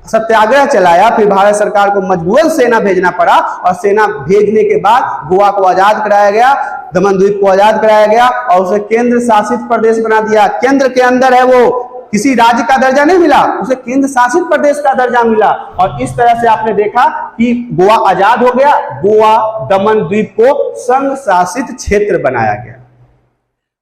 सत्याग्रह चलाया, फिर भारत सरकार को मजबूरन सेना भेजना पड़ा और सेना भेजने के बाद गोवा को आजाद कराया गया, दमन द्वीप को आजाद कराया गया और उसे केंद्र शासित प्रदेश बना दिया। केंद्र के अंदर है वो, किसी राज्य का दर्जा नहीं मिला, उसे केंद्र शासित प्रदेश का दर्जा मिला। और इस तरह से आपने देखा कि गोवा आजाद हो गया, गोवा दमन द्वीप को संघ शासित क्षेत्र बनाया गया।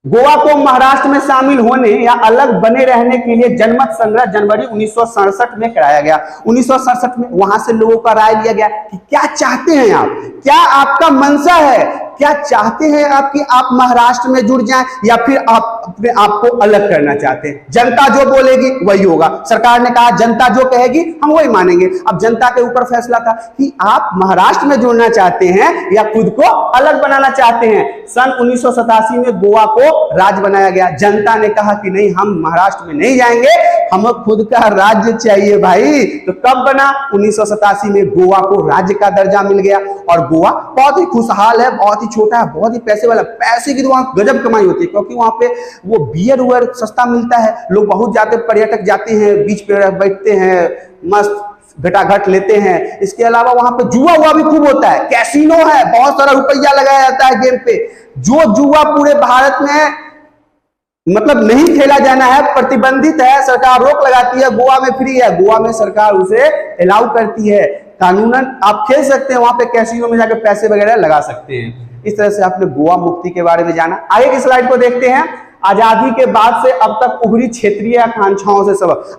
गोवा को महाराष्ट्र में शामिल होने या अलग बने रहने के लिए जनमत संग्रह जनवरी 1967 में कराया गया। 1967 में वहां से लोगों का राय लिया गया कि क्या चाहते हैं आप, क्या आपका मंशा है, क्या चाहते हैं आप कि आप महाराष्ट्र में जुड़ जाएं या फिर आप अपने आप को अलग करना चाहते हैं। जनता जो बोलेगी वही होगा। सरकार ने कहा जनता जो कहेगी हम वही मानेंगे। अब जनता के ऊपर फैसला था कि आप महाराष्ट्र में जुड़ना चाहते हैं या खुद को अलग बनाना चाहते हैं। सन 1987 में गोवा को राज्य बनाया गया। जनता ने कहा कि नहीं, हम महाराष्ट्र में नहीं जाएंगे, हमें खुद का राज्य चाहिए भाई। तो कब बना? 1987 में गोवा को राज्य का दर्जा मिल गया और गोवा बहुत ही खुशहाल है, बहुत ही छोटा है, बहुत ही पैसे वाला। पैसे की तो वहां गजब कमाई होती है क्योंकि वहां पे वो बियर उयर सस्ता मिलता है। लोग बहुत जाते, पर्यटक जाते हैं, बीच पे बैठते हैं, मस्त घटाघट लेते हैं। इसके अलावा वहां पे जुआ हुआ भी खूब होता है, कैसीनो है, बहुत सारा रुपया लगाया जाता है गेम पे। जो जुआ पूरे भारत में मतलब नहीं खेला जाना है, प्रतिबंधित है, सरकार रोक लगाती है। गोवा में फ्री है, गोवा में सरकार उसे अलाउ करती है। कानूनन आप खेल सकते हैं, वहां पे कैसीनो में जाकर पैसे वगैरह लगा सकते हैं। इस तरह से आपने गोवा मुक्ति के बारे में जाना। आगे की स्लाइड को देखते हैं। आजादी के बाद से अब तक उभरी क्षेत्रीय आकांक्षाओं से सबक।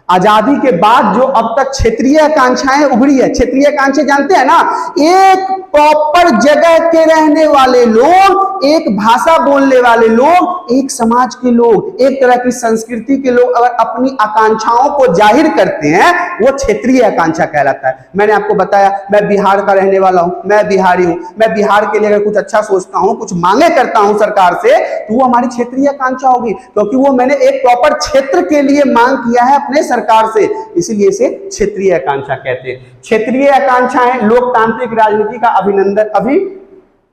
आजादी के बाद जो अब तक क्षेत्रीय आकांक्षाएं उभरी है। क्षेत्रीय आकांक्षाएं जानते हैं ना, एक प्रॉपर जगह के रहने वाले लोग, एक भाषा बोलने वाले लोग, एक समाज के लोग, एक तरह की संस्कृति के लोग अगर अपनी आकांक्षाओं को जाहिर करते हैं, वो क्षेत्रीय आकांक्षा कहलाता है। मैंने आपको बताया मैं बिहार का रहने वाला हूं, मैं बिहारी हूं, मैं बिहार के लिए अगर कुछ अच्छा सोचता हूं, कुछ मांगे करता हूं सरकार से, तो वो हमारी क्षेत्रीय आकांक्षा होगी क्योंकि वो मैंने एक प्रॉपर क्षेत्र के लिए मांग किया है अपने सरकार से, इसीलिए इसे क्षेत्रीय आकांक्षा कहते हैं। क्षेत्रीय आकांक्षाएं लोकतांत्रिक राजनीति का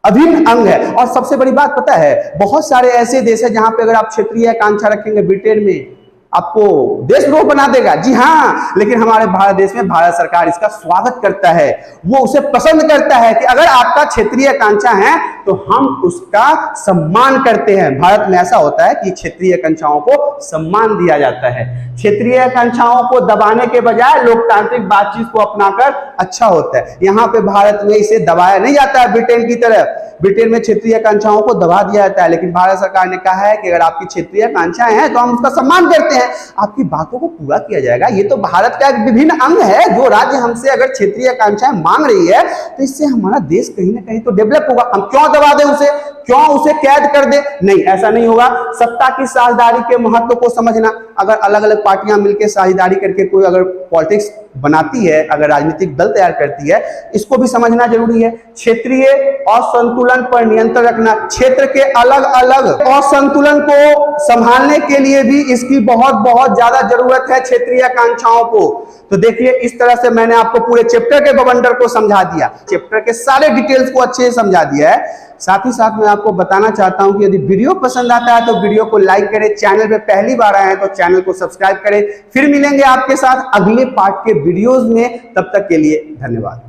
अभिन्न अंग है। और सबसे बड़ी बात पता है, बहुत सारे ऐसे देश है जहां पे अगर आप क्षेत्रीय आकांक्षा रखेंगे, ब्रिटेन में आपको देशद्रोह बना देगा। जी हाँ, लेकिन हमारे भारत देश में भारत सरकार इसका स्वागत करता है, वो उसे पसंद करता है कि अगर आपका क्षेत्रीय आकांक्षा है तो हम उसका सम्मान करते हैं। भारत में ऐसा होता है कि क्षेत्रीय आकांक्षाओं को सम्मान दिया जाता है। क्षेत्रीय आकांक्षाओं को दबाने के बजाय लोकतांत्रिक बातचीत को अपनाकर अच्छा होता है। यहाँ पे भारत में इसे दबाया नहीं जाता है ब्रिटेन की तरह। ब्रिटेन में क्षेत्रीय आकांक्षाओं को दबा दिया जाता है, लेकिन भारत सरकार ने कहा है कि अगर आपकी क्षेत्रीय आकांक्षाएं हैं तो हम उसका सम्मान करते हैं, आपकी बातों को पूरा किया जाएगा। ये तो भारत का एक विभिन्न अंग है। जो राज्य हमसे अगर क्षेत्रीय आकांक्षाएं मांग रही है तो इससे हमारा देश कहीं ना कहीं तो डेवलप होगा। हम क्यों दबा दें उसे, क्यों उसे कैद कर दे? नहीं, ऐसा नहीं होगा। सत्ता की साझेदारी के महत्व को समझना। अगर अलग अलग पार्टियां मिलकर साझेदारी करके कोई अगर पॉलिटिक्स बनाती है, अगर राजनीतिक दल तैयार करती है, इसको भी समझना जरूरी है। क्षेत्रीय असंतुलन पर नियंत्रण रखना, क्षेत्र के अलग अलग असंतुलन को संभालने के लिए भी इसकी बहुत ज्यादा जरूरत है, क्षेत्रीय आकांक्षाओं को। तो देखिए, इस तरह से मैंने आपको पूरे चैप्टर के बवंडर को समझा दिया, चैप्टर के सारे डिटेल्स को अच्छे से समझा दिया है। साथ ही साथ मैं आपको बताना चाहता हूं कि यदि वीडियो पसंद आता है तो वीडियो को लाइक करें, चैनल पे पहली बार आए हैं तो चैनल को सब्सक्राइब करें। फिर मिलेंगे आपके साथ अगले पार्ट के वीडियोस में, तब तक के लिए धन्यवाद।